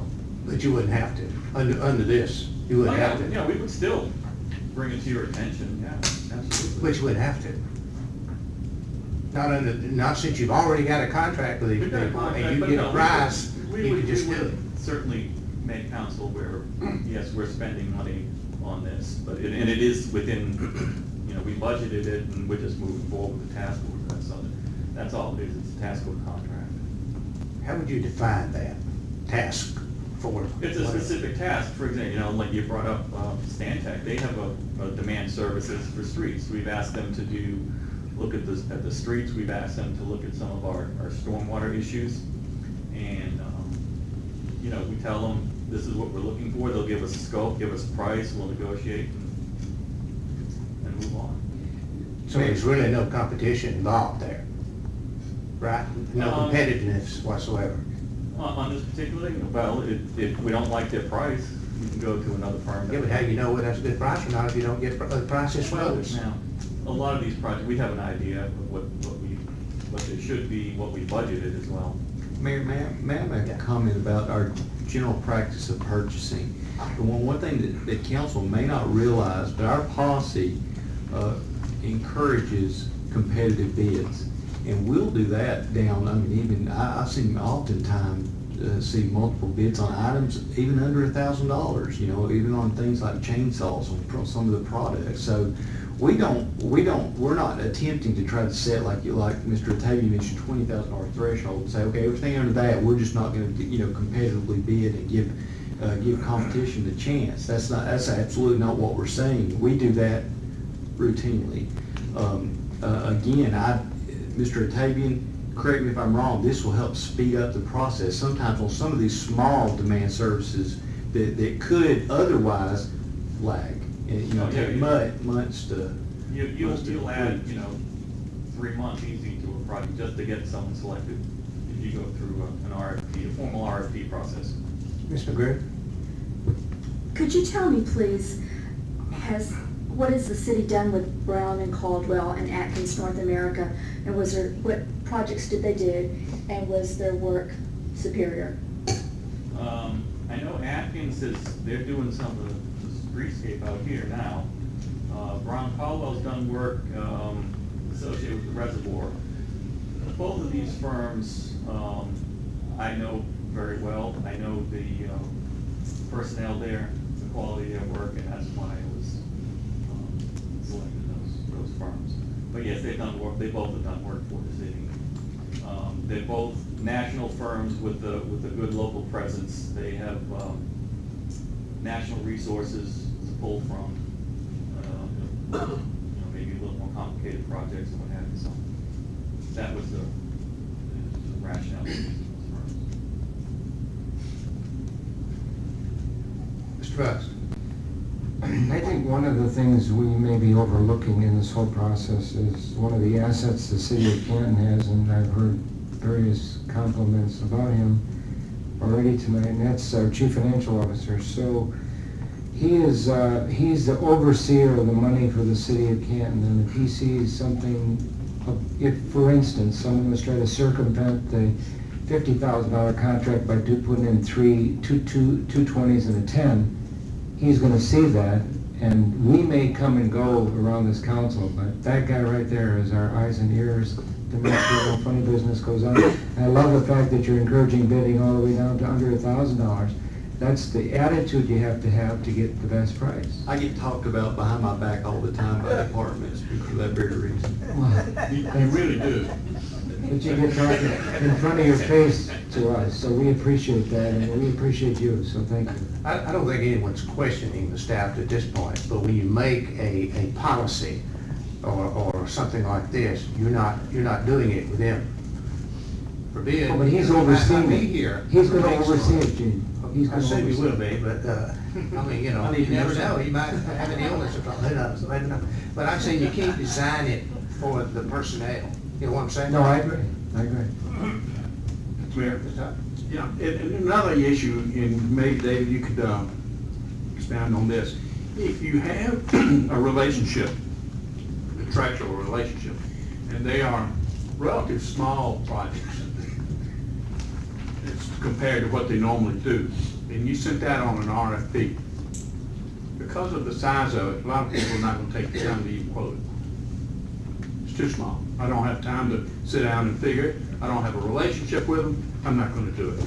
But you wouldn't have to, under this, you wouldn't have to. Yeah, we would still bring it to your attention, yeah, absolutely. But you wouldn't have to. Not since you've already got a contract with these people, and you get a price, you could just do it. Certainly make council aware, yes, we're spending money on this, but, and it is within, we budgeted it, and we're just moving forward with the task order, so that's all it is, it's a task order contract. How would you define that, task for? It's a specific task, for example, like you brought up Stantec, they have a demand services for streets. We've asked them to look at the streets, we've asked them to look at some of our stormwater issues, and we tell them this is what we're looking for, they'll give us a scope, give us a price, we'll negotiate and move on. So there's really no competition involved there, right? No competitiveness whatsoever. On this particular thing, well, if we don't like their price, we can go to another firm. Yeah, but how do you know whether that's a good price or not if you don't get the price that's close? Now, a lot of these projects, we have an idea of what they should be, what we budgeted as well. Mayor, may I make a comment about our general practice of purchasing? One thing that council may not realize, but our policy encourages competitive bids. And we'll do that down, I've seen oftentimes see multiple bids on items even under $1,000, even on things like chainsaws on some of the products. So we're not attempting to try to set, like Mr. Octavian mentioned, $20,000 threshold and say, okay, everything under that, we're just not going to, competitively bid and give competition a chance. That's absolutely not what we're saying. We do that routinely. Again, Mr. Octavian, correct me if I'm wrong, this will help speed up the process. Sometimes on some of these small demand services that could otherwise lag, and, take months to. You'll add, 3 months easy to a project just to get someone selected if you go through an RFP, a formal RFP process. Ms. McGregor? Could you tell me, please, what has the city done with Brown and Caldwell and Atkins North America? And what projects did they do? And was their work superior? I know Atkins they're doing some of the streetscape out here now. Brown Caldwell's done work associated with the reservoir. Both of these firms I know very well. I know the personnel there, the quality of their work, and that's why I was selected those firms. But yes, they've done work. They both have done work for the city. They're both national firms with a good local presence. They have national resources to pull from. maybe a little more complicated projects and what have you, so that was the rationale for using those firms. Mr. Russ? I think one of the things we may be overlooking in this whole process is one of the assets the city of Canton has, and I've heard various compliments about him already tonight, and that's our chief financial officer. So he's the overseer of the money for the city of Canton, and if he sees something, if, for instance, someone was trying to circumvent the $50,000 contract by putting in two 20s and a 10, he's going to see that, and we may come and go around this council, but that guy right there is our eyes and ears to make sure no funny business goes on. And I love the fact that you're encouraging bidding all the way down to under $1,000. That's the attitude you have to get the best price. I get talked about behind my back all the time by departments for that very reason. You really do. But you get talking in front of your face to us, so we appreciate that, and we appreciate you, so thank you. I don't think anyone's questioning the staff at this point, but when you make a policy or something like this, you're not doing it with them. Forbid. Oh, but he's overseeing it. Here. He's going to oversee it, Gene. He's I going to assume he oversee will it. be, but, I mean, you know, you never know, he might have an illness or something, who knows, I don't know. But I'm saying you can't design it for the personnel, you know what I'm saying? No, I agree. Mayor? Yeah, and another issue, and maybe David, you could expand on this. If you have a relationship, a contractual relationship, and they are relatively small projects, it's compared to what they normally do, and you sent that on an RFP, because of the size of it, a lot of people are not going to take the time to even quote it. It's too small. I don't have time to sit down and figure it. I don't have a relationship with them. I'm not going to do it.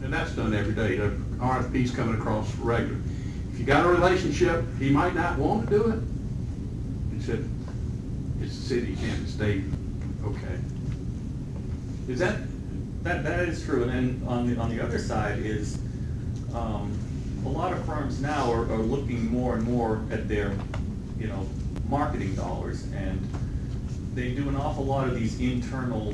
And that's done every day. The RFP's coming across regular. If you got a relationship, he might not want to do it. He said, it's the city, Canton State, okay. Is that is true, and then on the other side is, a lot of firms now are looking more and more at their, marketing dollars, and they do an awful lot of these internal,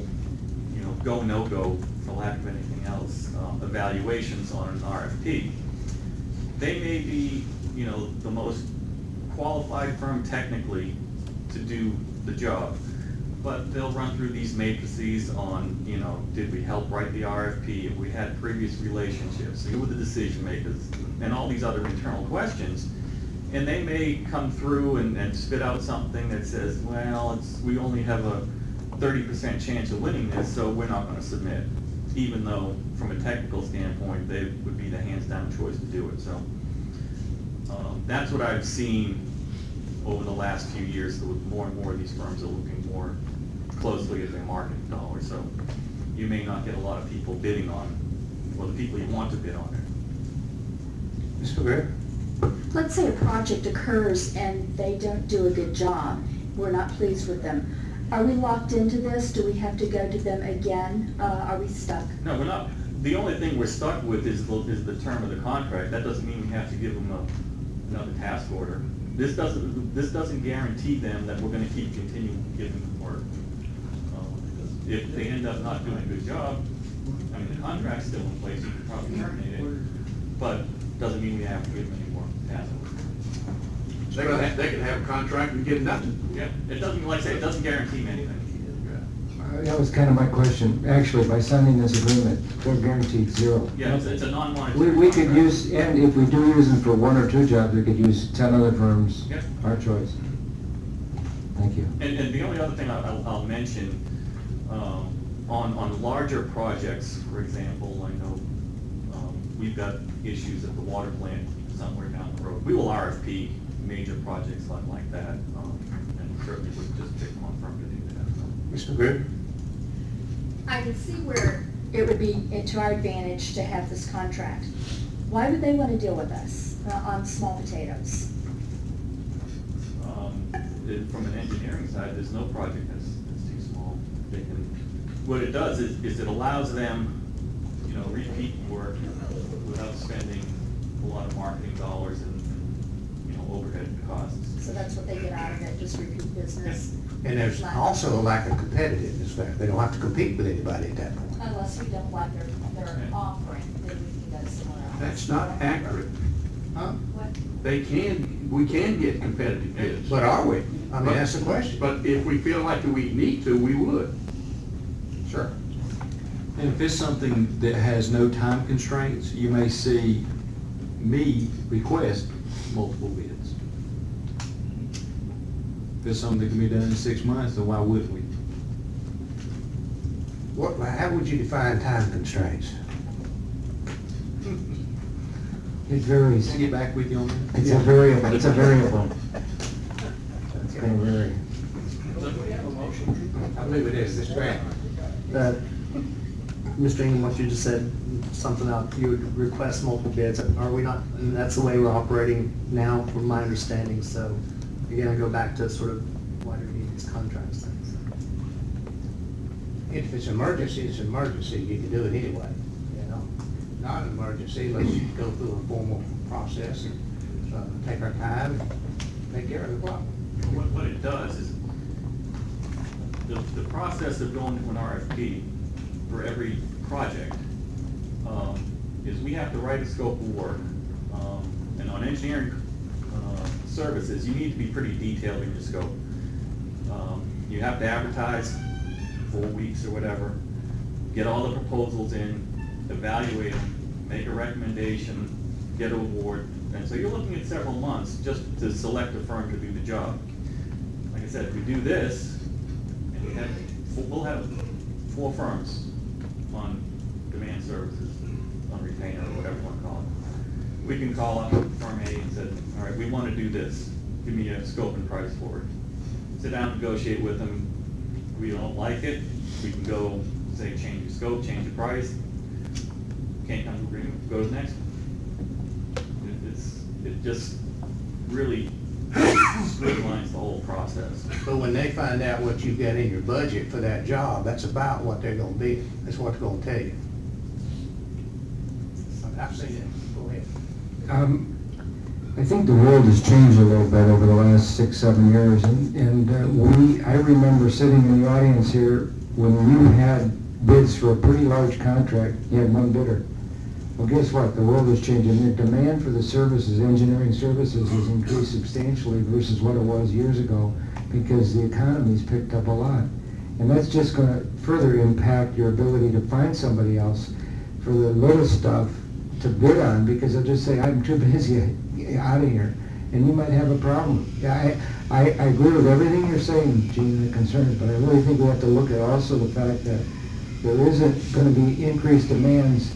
go, no-go, for lack of anything else, evaluations on an RFP. They may be, the most qualified firm technically to do the job, but they'll run through these matrices on, did we help write the RFP, if we had previous relationships, who were the decision makers, and all these other internal questions. And they may come through and spit out something that says, well, we only have a 30% chance of winning this, so we're not going to submit, even though from a technical standpoint, they would be the hands-down choice to do it. So that's what I've seen over the last few years. So more and more of these firms are looking more closely at their marketing dollars. So you may not get a lot of people bidding on, or the people you want to bid on it. Mr. Greer? Let's say a project occurs and they don't do a good job. We're not pleased with them. Are we locked into this? Do we have to go to them again? Are we stuck? No, we're not. The only thing we're stuck with is the term of the contract. That doesn't mean we have to give them another task order. This doesn't guarantee them that we're going to keep continuing giving them work. If they end up not doing a good job, I mean, the contract's still in place, you can probably terminate it, but doesn't mean we have to give them any more task orders. They can have a contract and get nothing. Yeah, it doesn't, like I say, it doesn't guarantee me anything. That was kind of my question. Actually, by signing this agreement, they're guaranteed zero. Yeah, it's a non-monetary We could contract. use, and if we do use them for 1 or 2 jobs, we could use 10 other firms, Yeah. our choice. Thank you. And the only other thing I'll mention, on larger projects, for example, I know we've got issues at the water plant somewhere down the road. We will RFP major projects like that, and certainly wouldn't just pick one firm to do that. Mr. Greer? I can see where it would be to our advantage to have this contract. Why would they want to deal with us on small potatoes? From an engineering side, there's no project that's too small. They can, what it does is it allows them, repeat work without spending a lot of marketing dollars and overhead costs. So that's what they get out of it, just repeat business. And there's also a lack of competitiveness there. They don't have to compete with anybody at that point. Unless we don't like their offering, then we can go somewhere else. That's not accurate. Huh? What? We can get competitive bids. But are we? I mean, that's the question. But if we feel like we need to, we would. Sure. And if it's something that has no time constraints, you may see me request multiple bids. If it's something that can be done in 6 months, then why wouldn't we? How would you define time constraints? It varies. Can I get back with you on that? It's a variable, it's a variable. It's gonna vary. I believe it is, this grant. Mr. Ingham, what you just said, something out, you would request multiple bids. Are we not, and that's the way we're operating now, from my understanding, so again, I go back to sort of why do we need these contracts things. If it's emergency, it's emergency, you can do it anyway, you know? Not an emergency, let's go through a formal process and take our time and take care of the problem. What it does is, the process of going to an RFP for every project is we have to write a scope of work. And on engineering services, you need to be pretty detailed in your scope. You have to advertise 4 weeks or whatever, get all the proposals in, evaluate them, make a recommendation, get an award. And so you're looking at several months just to select a firm to do the job. Like I said, if we do this, and we'll have 4 firms on demand services, on retainer, or whatever you want to call it. We can call up firm A and say, all right, we want to do this. Give me a scope and price for it. Sit down, negotiate with them. We don't like it, we can go say change the scope, change the price. Can't come to agreement, go to the next one. It just really streamlines the whole process. But when they find out what you've got in your budget for that job, that's about what they're gonna be, that's what they're gonna tell you. I've seen it, go ahead. I think the world has changed a little bit over the last 6, 7 years, and I remember sitting in the audience here when you had bids for a pretty large contract, you had one bidder. Well, guess what? The world is changing. The demand for the services, engineering services, has increased substantially versus what it was years ago because the economy's picked up a lot. And that's just going to further impact your ability to find somebody else for the little stuff to bid on because they'll just say, I'm too busy, get out of here. And you might have a problem. Yeah, I agree with everything you're saying, Gene, the concerns, but I really think we have to look at also the fact that there isn't going to be increased demands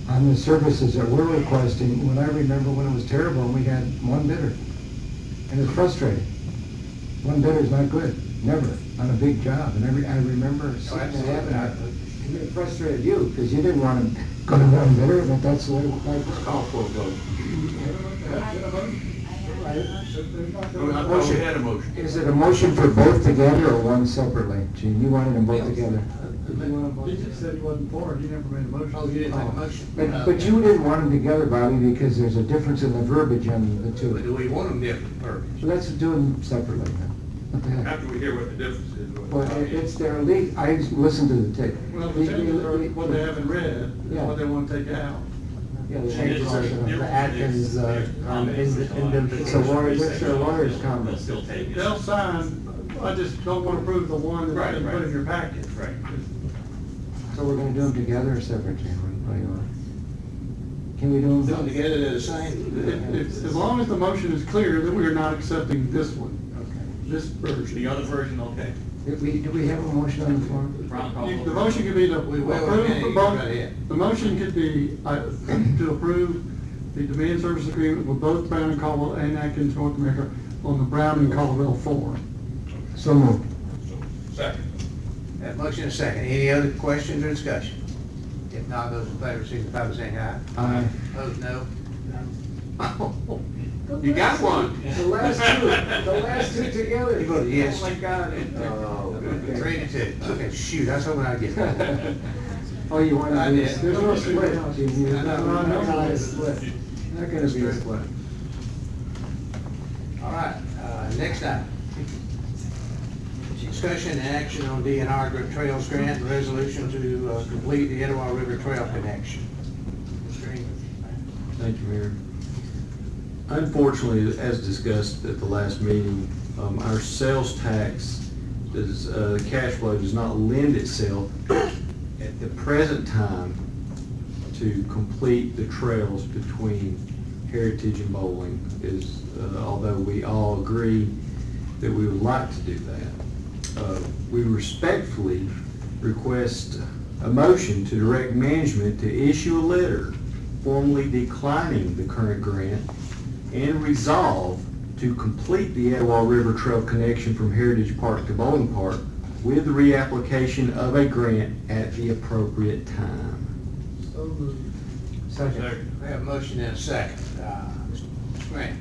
on the services that we're requesting. When I remember when it was terrible and we had one bidder. And it's frustrating. One bidder is not good, never, on a big job. And I remember seeing that happen. It frustrated you because you didn't want to go to one bidder, but that's the way it was. Call for a vote. Motion. We had a motion. Is it a motion for both together or one separately? Gene, you wanted them both together. He just said he wasn't for it, he never made a motion. Oh, you didn't make a motion? But you didn't want them together, Bobby, because there's a difference in the verbiage on the two. Do we want them different verbiage? So let's do them separately then. What the heck? After we hear what the difference is. Well, it's their legal, I listened to the tape. Well, what they haven't read is Yeah. what they want to take out. Yeah, the And it's- The Atkins, It's a lawyer, what's their lawyer's They'll comment? still take it. They'll sign, I just don't want to approve the one that's been put in your packet. Right. So we're gonna do them together or separate, Gene? What do you want? Can we do Do them them? together, they're the same? As long as the motion is clear, then we are not accepting this one, Okay. this version. The other version, okay. Do we have a motion on the floor? Brown call. The motion could be to Wait a minute, approve, you go right ahead. the motion could be to approve the demand service agreement with both Brown and Caldwell and Atkins North America on the Brown and Caldwell form. So moved. Second. That motion is second. Any other questions or discussion? If not, those in favor, signify by saying aye. Aye. Opposed, no. You got one. The last two together. You voted yes. Oh, my God. Oh, 3-2. Okay, shoot, I was hoping I'd get that. Oh, you want I to do did. this? There's no split, Gene. There's I know. not gonna be a split. Not gonna be a split. All right, Next item. Discussion and action on DNR Trails Grant and resolution to complete the Etowah River Trail connection. Mr. Ingram. Thank you, Mayor. Unfortunately, as discussed at the last meeting, our sales tax, cash flow does not lend itself at the present time to complete the trails between Heritage and Bowling, although we all agree that we would like to do that. We respectfully request a motion to direct management to issue a letter formally declining the current grant and resolve to complete the Etowah River Trail connection from Heritage Park to Bowling Park with the reapplication of a grant at the appropriate time. So moved. Second. We have a motion and a second. Mr. Grant.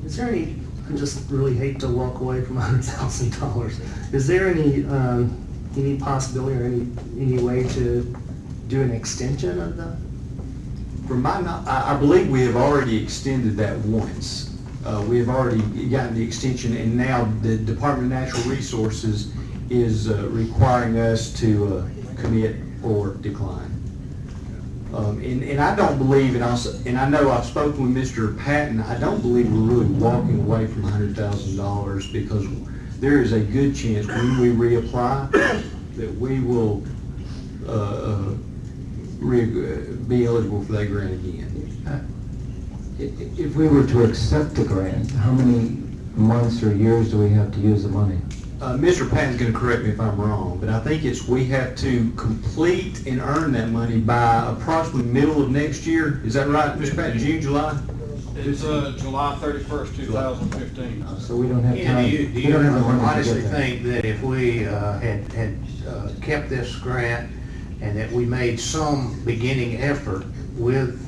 Is there I just really hate to walk away from $100,000. Is there any possibility or any way to do an extension of the? From my I believe we have already extended that once. We have already gotten the extension, and now the Department of Natural Resources is requiring us to commit or decline. And I don't believe, and I know I've spoken with Mr. Patton, I don't believe we're really walking away from $100,000 because there is a good chance when we reapply that we will be eligible for that grant again. If we were to accept the grant, how many months or years do we have to use the money? Mr. Patton's going to correct me if I'm wrong, but I think we have to complete and earn that money by approximately middle of next year. Is that right, Mr. Patton? June, July? It's July 31st, 2015. So we don't have time. Do you honestly think that if we had kept this grant and that we made some beginning effort with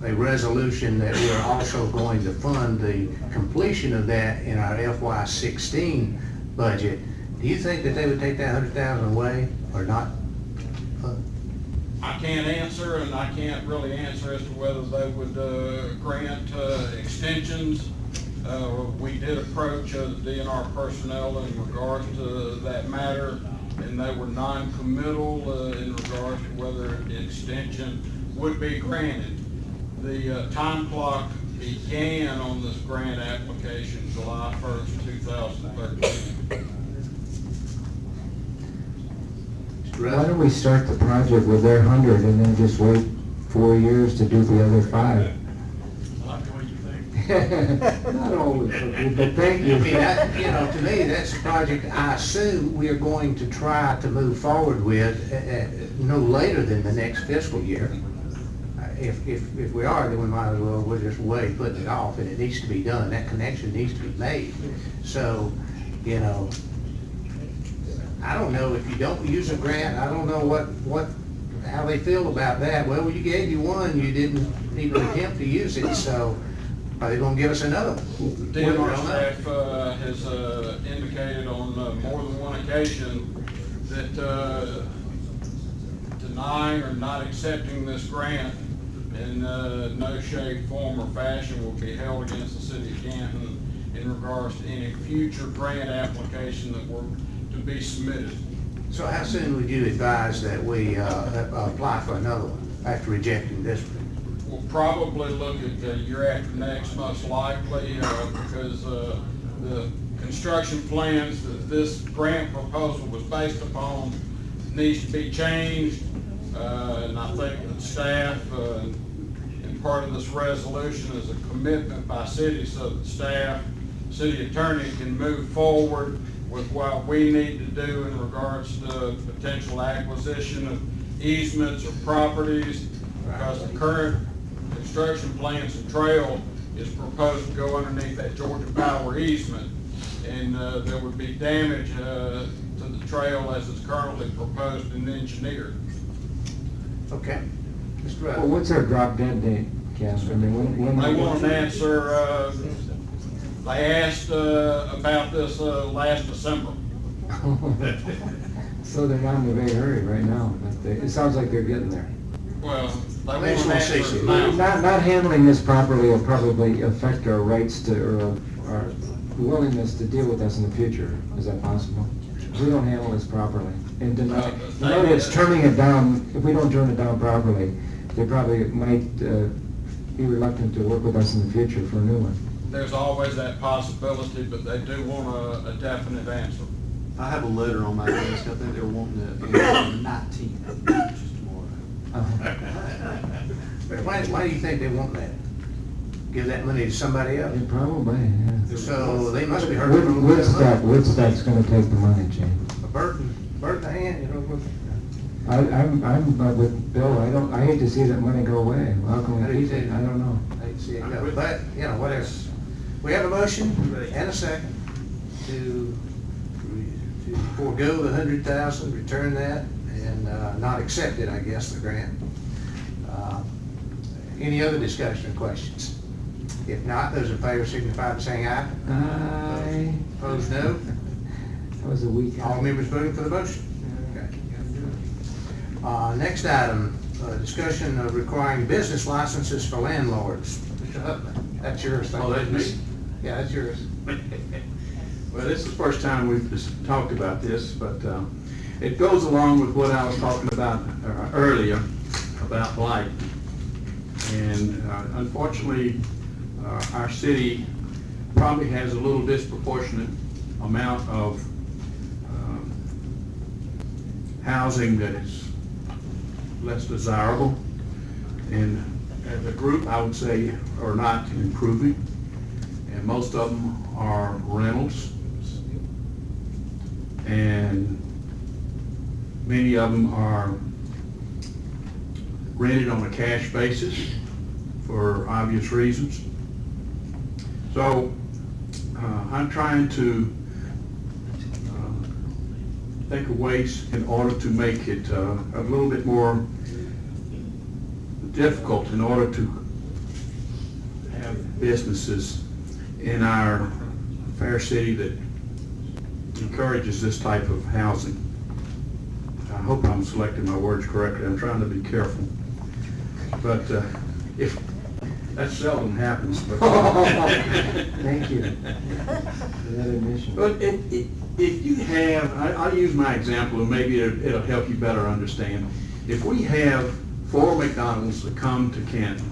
a resolution that we're also going to fund the completion of that in our FY16 budget, do you think that they would take that $100,000 away or not? I can't answer, and I can't really answer as to whether they would grant extensions. We did approach the DNR personnel in regards to that matter, and they were non-committal in regards to whether an extension would be granted. The time clock began on this grant application July 1st, 2013. Why don't we start the project with their 100 and then just wait 4 years to do the other 5? Not the way you think. Not always, but thank you. I mean, to me, that's a project I assume we are going to try to move forward with no later than the next fiscal year. If we are, then we might as well, we'll just wait, put it off, and it needs to be done. That connection needs to be made. So, I don't know if you don't use a grant, I don't know how they feel about that. Well, you gave you one, you didn't even attempt to use it, so are they gonna give us another one? The DNR staff has indicated on more than one occasion that denying or not accepting this grant in no shape, form, or fashion will be held against the city of Canton in regards to any future grant application that were to be submitted. So how soon would you advise that we apply for another one after rejecting this one? We'll probably look at year after next, most likely, because the construction plans that this grant proposal was based upon needs to be changed. And I think that staff, and part of this resolution is a commitment by city so that staff, city attorney can move forward with what we need to do in regards to potential acquisition of easements or properties, because the current construction plans and trail is proposed to go underneath that Georgia Power easement, and there would be damage to the trail as it's currently proposed and engineered. Okay. Mr. Well, what's our drop dead date, Casper? I mean, when They want an answer, they asked about this last December. So they're not in a big hurry right now, but it sounds like they're getting there. Well, they want an answer now. Not handling this properly will probably affect our rights to, or our willingness to deal with us in the future. Is that possible? If we don't handle this properly, and deny, you know, it's turning it down, if we don't turn it down properly, they probably might be reluctant to work with us in the future for a new one. There's always that possibility, but they do want a definite answer. I have a letter on my desk. I think they were wanting to answer on the 19th, which is tomorrow. Why do you think they want that? Give that money to somebody else? Yeah, probably, yeah. So they must be hurting a little bit. Woodstock's gonna take the money, Gene. A bird in the hand, you know. I'm with Bill. I hate to see that money go away. How can we keep it? I don't know. I hate to see it go. But, you know, whatever. We have a motion and a second to forego the 100,000, return that, and not accept it, I guess, the grant. Any other discussion or questions? If not, those in favor signify by saying aye. Aye. Opposed, no. That was a weak. All members voting for the motion. Okay. Next item, discussion of requiring business licenses for landlords. Mr. Hutman, that's yours. Oh, that's me? Yeah, that's yours. Well, this is the first time we've just talked about this, but it goes along with what I was talking about earlier about blight. And unfortunately, our city probably has a little disproportionate amount of housing that is less desirable. And as a group, I would say, are not improving. And most of them are rentals. And many of them are rented on a cash basis for obvious reasons. So I'm trying to think of ways in order to make it a little bit more difficult in order to have businesses in our fair city that encourages this type of housing. I hope I'm selecting my words correctly. I'm trying to be careful. But if that seldom happens. But Thank you for that admission. But if you have, I'll use my example and maybe it'll help you better understand. If we have 4 McDonald's that come to Canton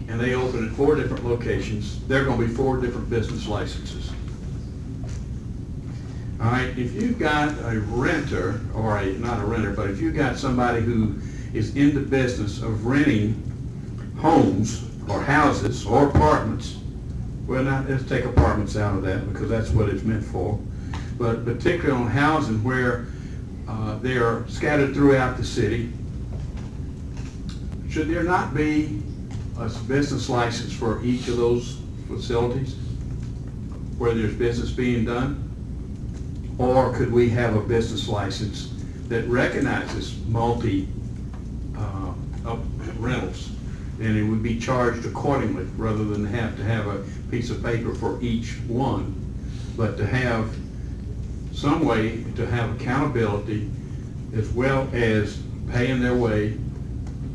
and they open at 4 different locations, there are going to be 4 different business licenses. All right, if you've got a renter, or not a renter, but if you've got somebody who is in the business of renting homes or houses or apartments, well, let's take apartments out of that because that's what it's meant for, but particularly on housing where they are scattered throughout the city, should there not be a business license for each of those facilities where there's business being done? Or could we have a business license that recognizes multi rentals, and it would be charged accordingly rather than have to have a piece of paper for each one, but to have some way to have accountability as well as paying their way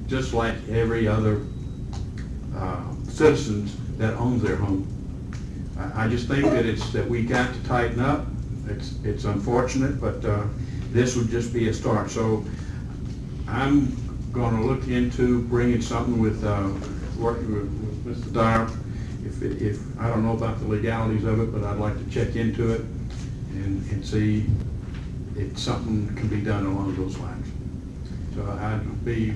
just like every other citizens that owns their home. I just think that we got to tighten up. It's unfortunate, but this would just be a start. So I'm going to look into bringing something with working with Mr. Dyer. If I don't know about the legalities of it, but I'd like to check into it and see if something can be done along those lines. So I'd be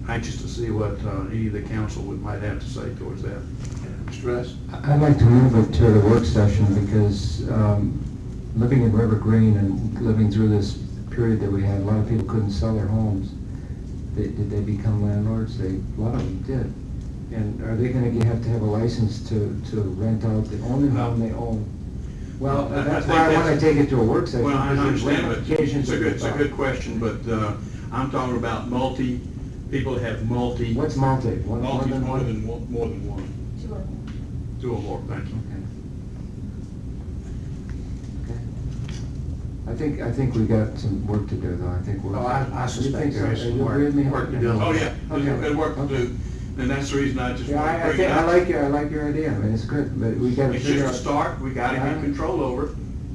anxious to see what any of the council might have to say towards that. Mr. Russ? I'd like to move it to the work session because living in River Green and living through this period that we had, a lot of people couldn't sell their homes. Did they become landlords? A lot of them did. And are they going to have to have a license to rent out the only home they own? Well, that's why I want to take it to a work session. Well, I understand, but Ramifications it's a good question, but I'm talking about people have multi. What's multi? More than one. 2 or more. 2 or more, thank you. I think we got some work to do, though. I think we're. Oh, I suspect there is some You agree with me? work to do. Oh, yeah, Okay. there's work to do. And that's the reason I just Yeah, want to I bring think, it I up. like your idea, I mean, it's good, but we gotta It's figure out. just a start, we gotta get control over it.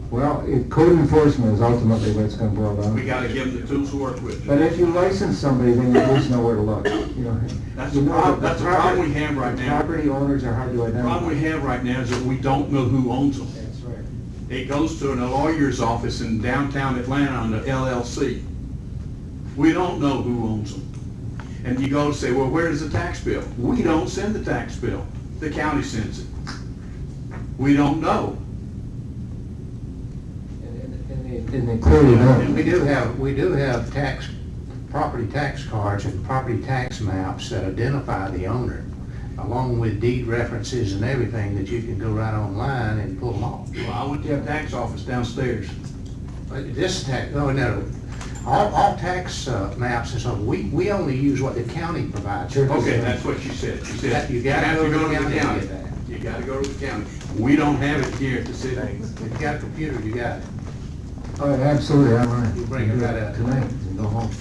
Well, code enforcement is ultimately what it's gonna boil down. We gotta give them the tools to work with. But if you license somebody, then you at least know where to look, you know. That's You the know problem, that that's the problem we have right the now. Property owners are hard to The identify. problem we have right now is that we don't know who owns them. That's right. It goes to a lawyer's office in downtown Atlanta on the LLC. We don't know who owns them. And you go to say, well, where is the tax bill? We don't send the tax bill. The county sends it. We don't know. And they clearly don't. And we do have property tax cards and property tax maps that identify the owner, along with deed references and everything that you can go right online and pull them off. Well, I went to the tax office downstairs. This tax, no, all tax maps and stuff, we only use what the county provides. Okay, that's what you said. You said, You you gotta have to go go to the county. to get that. You gotta go to the county. We don't have it here at the city. If you got a computer, you got it. Oh, absolutely, I'm right. You bring it right out. Tonight, and go home.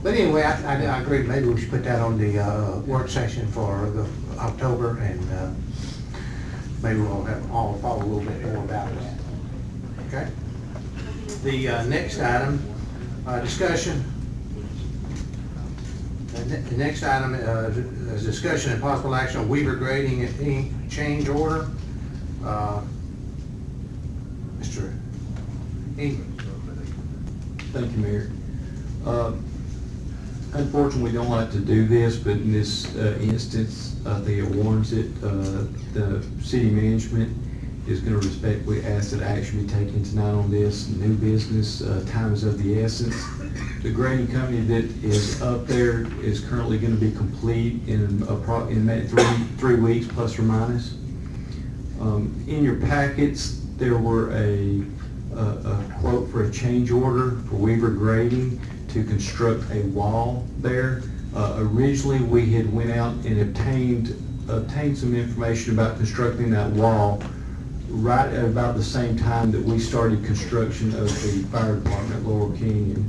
But anyway, I agree, maybe we should put that on the work session for the October, and maybe we'll have all follow a little bit more about that. Okay? The next item, discussion. The next item is discussion and possible action on Weaver Grading Inc. change order. Mr. Ingram. Thank you, Mayor. Unfortunately, we don't like to do this, but in this instance, I think it warrants it. The city management is going to respectfully ask that action be taken tonight on this. New business, time is of the essence. The grading company that is up there is currently going to be complete in three weeks, plus or minus. In your packets, there were a quote for a change order for Weaver Grading to construct a wall there. Originally, we had went out and obtained some information about constructing that wall right at about the same time that we started construction of the fire department at Laurel Canyon.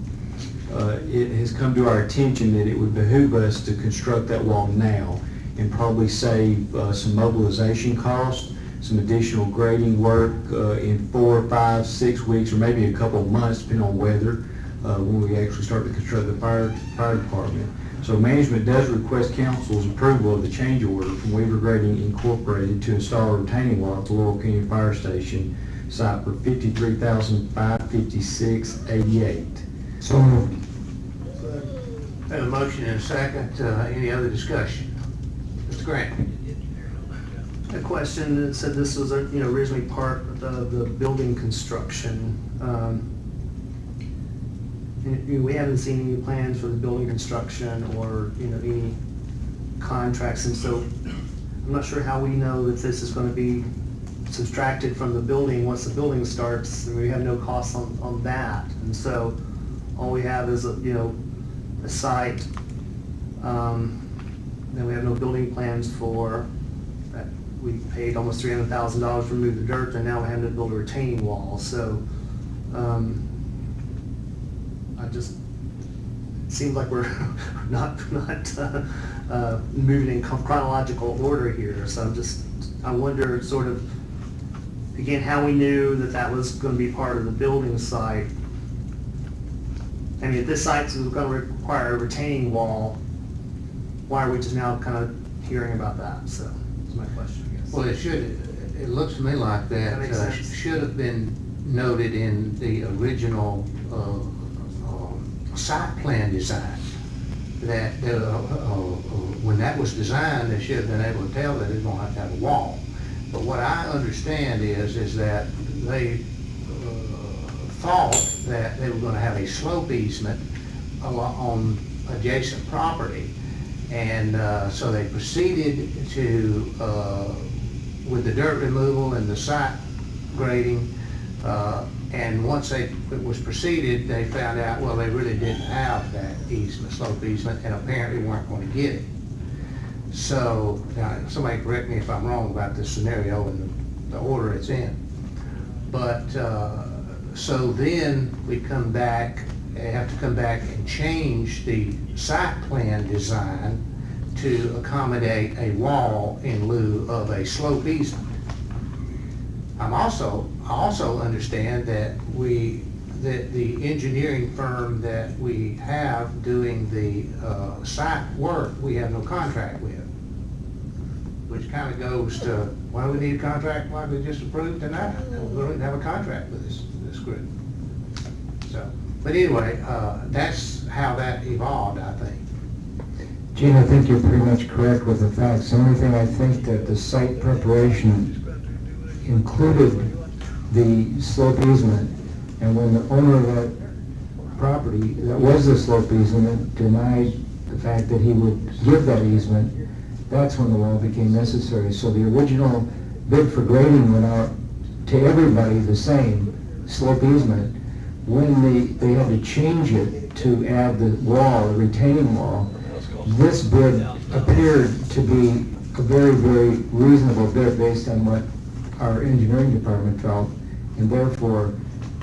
It has come to our attention that it would behoove us to construct that wall now and probably save some mobilization costs, some additional grading work in 4, 5, 6 weeks, or maybe a couple of months, depending on weather, when we actually start to construct the fire department. So management does request council's approval of the change order from Weaver Grading Incorporated to install a retaining wall at the Laurel Canyon Fire Station site for $53,556.88. So moved. Have a motion and a second. Any other discussion? Mr. Grant? A question that said this was, originally part of the building construction. We haven't seen any plans for the building construction or, any contracts, and so I'm not sure how we know that this is gonna be subtracted from the building once the building starts, and we have no costs on that. And so all we have is, a site, then we have no building plans for that. We paid almost $300,000 to remove the dirt, and now we're having to build a retaining wall. So, it seems like we're not moving in chronological order here. So I wonder sort of, again, how we knew that was going to be part of the building site. I mean, if this site is going to require a retaining wall, why are we just now kind of hearing about that? So that's my question, I guess. Well, it looks to me like That makes that sense. should have been noted in the original site plan design. That when that was designed, they should have been able to tell that it's going to have a wall. But what I understand is that they thought that they were going to have a slope easement on adjacent property. And so they proceeded to, with the dirt removal and the site grading, and once it was proceeded, they found out, well, they really didn't have that easement, slope easement, and apparently weren't going to get it. So, now, somebody correct me if I'm wrong about this scenario and the order it's in. But, so then we have to come back and change the site plan design to accommodate a wall in lieu of a slope easement. I also understand that the engineering firm that we have doing the site work, we have no contract with. Which kind of goes to, why do we need a contract? Why don't we just approve tonight? We don't even have a contract with this group. So, but anyway, that's how that evolved, I think. Gene, I think you're pretty much correct with the facts. The only thing I think that the site preparation included the slope easement, and when the owner of that property, that was the slope easement, denied the fact that he would give that easement, that's when the wall became necessary. So the original bid for grading went out to everybody the same, slope easement. When they had to change it to add the wall, the retaining wall, this bid appeared to be a very, very reasonable bid based on what our engineering department felt, and therefore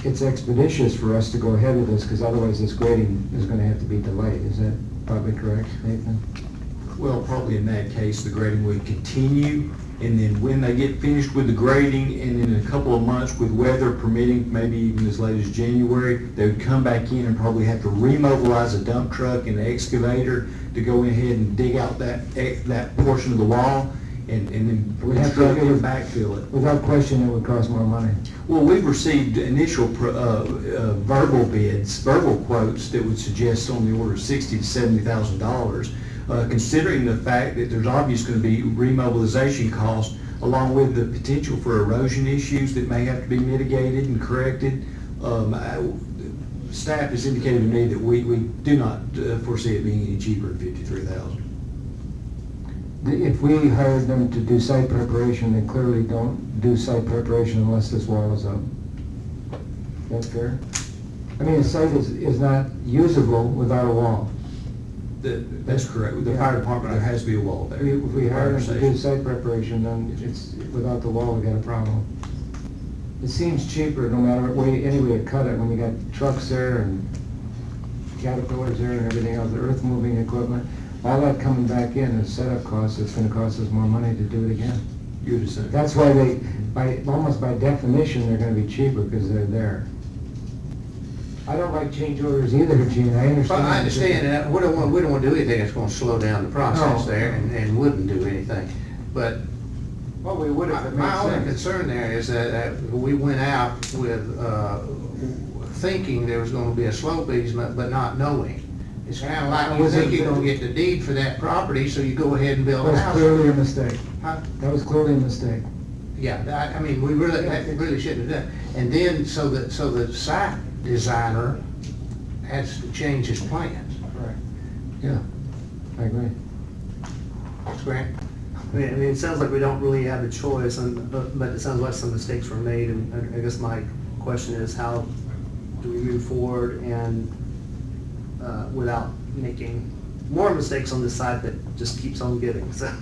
it's expeditious for us to go ahead with this, because otherwise this grading is going to have to be delayed. Is that probably correct, Nathan? Well, probably in that case, the grading would continue, and then when they get finished with the grading, and in a couple of months with weather permitting, maybe even as late as January, they would come back in and probably have to remobilize a dump truck and an excavator to go ahead and dig out that portion of the wall, and then We'd have to backfill it. Without question, it would cost more money. Well, we've received initial verbal bids, verbal quotes that would suggest on the order of $60,000 to $70,000. Considering the fact that there's obviously going to be remobilization costs, along with the potential for erosion issues that may have to be mitigated and corrected, staff has indicated to me that we do not foresee it being any cheaper than $53,000. If we hired them to do site preparation, they clearly don't do site preparation unless this wall is up. Is that fair? I mean, the site is not usable without a wall. That's correct. With the fire department, there has to be a wall there. If we hire them to do site preparation, then it's, without the wall, we got a problem. It seems cheaper no matter any way to cut it, when you got trucks there and caterpillars there and everything else, the earth moving equipment, all that coming back in as setup costs, it's gonna cost us more money to do it again. You would assume. That's why almost by definition, they're gonna be cheaper because they're there. I don't like change orders either, Gene, I understand. Well, I understand that. We don't want to do anything that's going to slow down the process there, and wouldn't do anything. But well, we would have. My only concern there is that we went out with thinking there was going to be a slope easement, but not knowing. It's kind of like you think you're going to get the deed for that property, so you go ahead and build a house. That was clearly a mistake. Huh? That was clearly a mistake. Yeah, I mean, we really shouldn't have done. And then, so the site designer has to change his plans. Correct. Yeah, I agree. Grant? I mean, it sounds like we don't really have a choice, but it sounds like some mistakes were made, and I guess my question is, how do we move forward and without making more mistakes on this side that just keeps on giving? So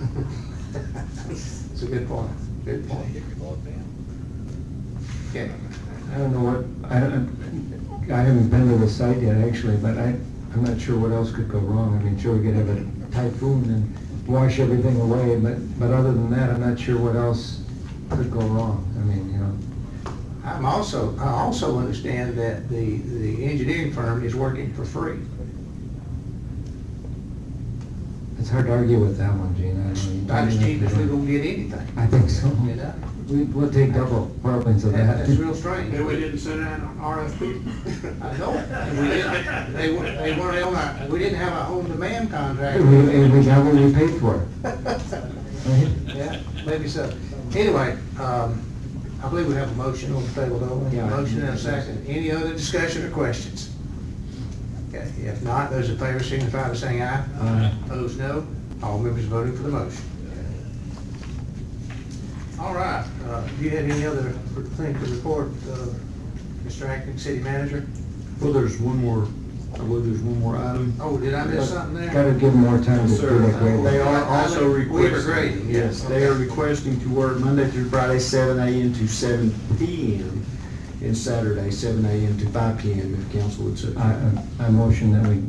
It's a good point. Good point. Yeah. I don't know what, I haven't been to the site yet, actually, but I'm not sure what else could go wrong. I mean, sure, we could have a typhoon and wash everything away, but other than that, I'm not sure what else could go wrong. I mean, you know. I also understand that the engineering firm is working for free. It's hard to argue with that one, Gene. About as cheap as we're gonna get anything. I think so. You know? We'll take double profits of that. That's real strange. We didn't send out an RFP. I know. They weren't on we didn't have a on-demand contract. And we got what we paid for. Yeah, maybe so. Anyway, I believe we have a motion on the table, don't we? Yeah. Motion and a second. Any other discussion or questions? Okay, if not, those in favor signify by saying aye. Aye. Opposed, no. All members voting for the motion. All right, do you have any other thing to report, Mr. Acting City Manager? Well, there's one more, I believe there's one more item. Oh, did I miss something there? Gotta give them more time to do that grading. They are also We were requesting, grading, yes, they are requesting to work Monday through Friday, 7 a.m. to 7 p.m. and Saturday, 7 a.m. to 5 p.m. if council would so. I motion that we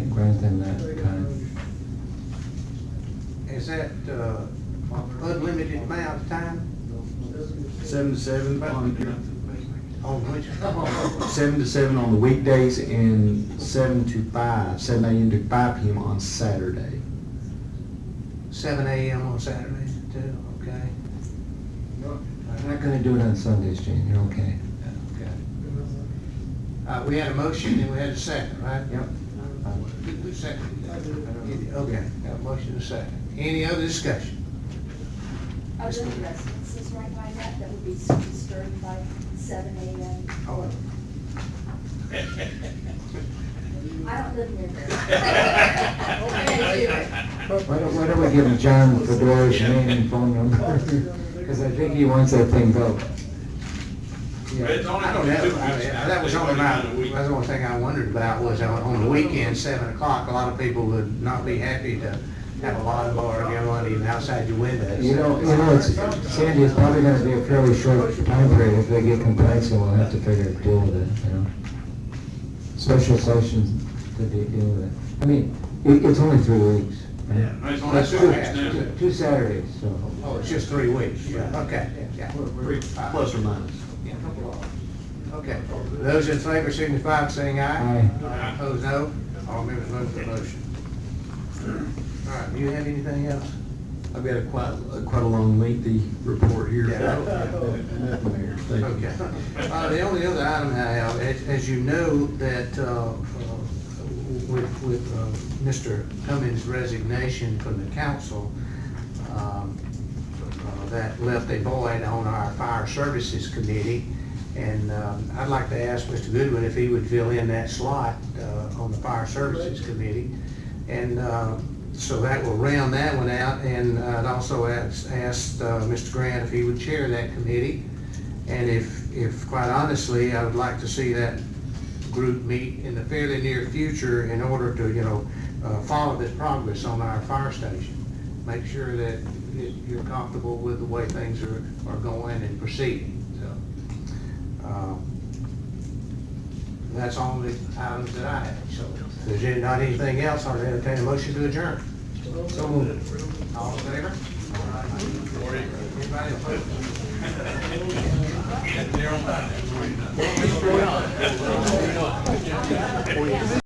grant them that time. is that unlimited amount of time? 7 to 7 On which? 7 to 7 on the weekdays and 7 to 5, 7 a.m. to 5 p.m. on Saturday. 7 a.m. on Saturday too, okay? I'm not gonna do it on Sundays, Jane, you're okay. Okay. We had a motion and we had a second, right? Yep. Who seconded that? Okay, got a motion and a second. Any other discussion? Are there residences right by that that would be starting by 7 a.m.? Oh. I don't live near there. Why don't we give John Fedora's name and phone number? Because I think he wants that thing built. It's only I don't know, that was only that's the only thing I wondered about was on the weekend, 7 o'clock, a lot of people would not be happy to have a lawn bar, you know, even outside your windows. You know, Sandy, it's probably gonna be a fairly short time period. If they get complaints, then we'll have to figure a deal with it, you know? Special sessions to deal with it. I mean, it's only 3 weeks. Right? Yeah, it's only That's 2 two weeks now. Two Saturdays, so. Oh, it's just 3 weeks, yeah, okay, yeah. Plus or minus. Okay, those in favor signify by saying aye. Aye. Opposed, no. All members vote for the motion. All right, do you have anything else? I've got quite a long lengthy report here. Yeah. Mayor, thank you. Okay. The only other item I have, as you know, that with Mr. Cummings' resignation from the council, that left a void on our fire services committee. And I'd like to ask Mr. Goodwin if he would fill in that slot on the Fire Services Committee. And so that will round that one out. And I'd also asked Mr. Grant if he would chair that committee. And if quite honestly, I would like to see that group meet in the fairly near future in order to, you know, follow this progress on our fire station. Make sure that you're comfortable with the way things are going and proceeding. That's all the items that I have. So if there's not anything else, I'll entertain a motion to adjourn. So moved. All in favor? Anybody opposed?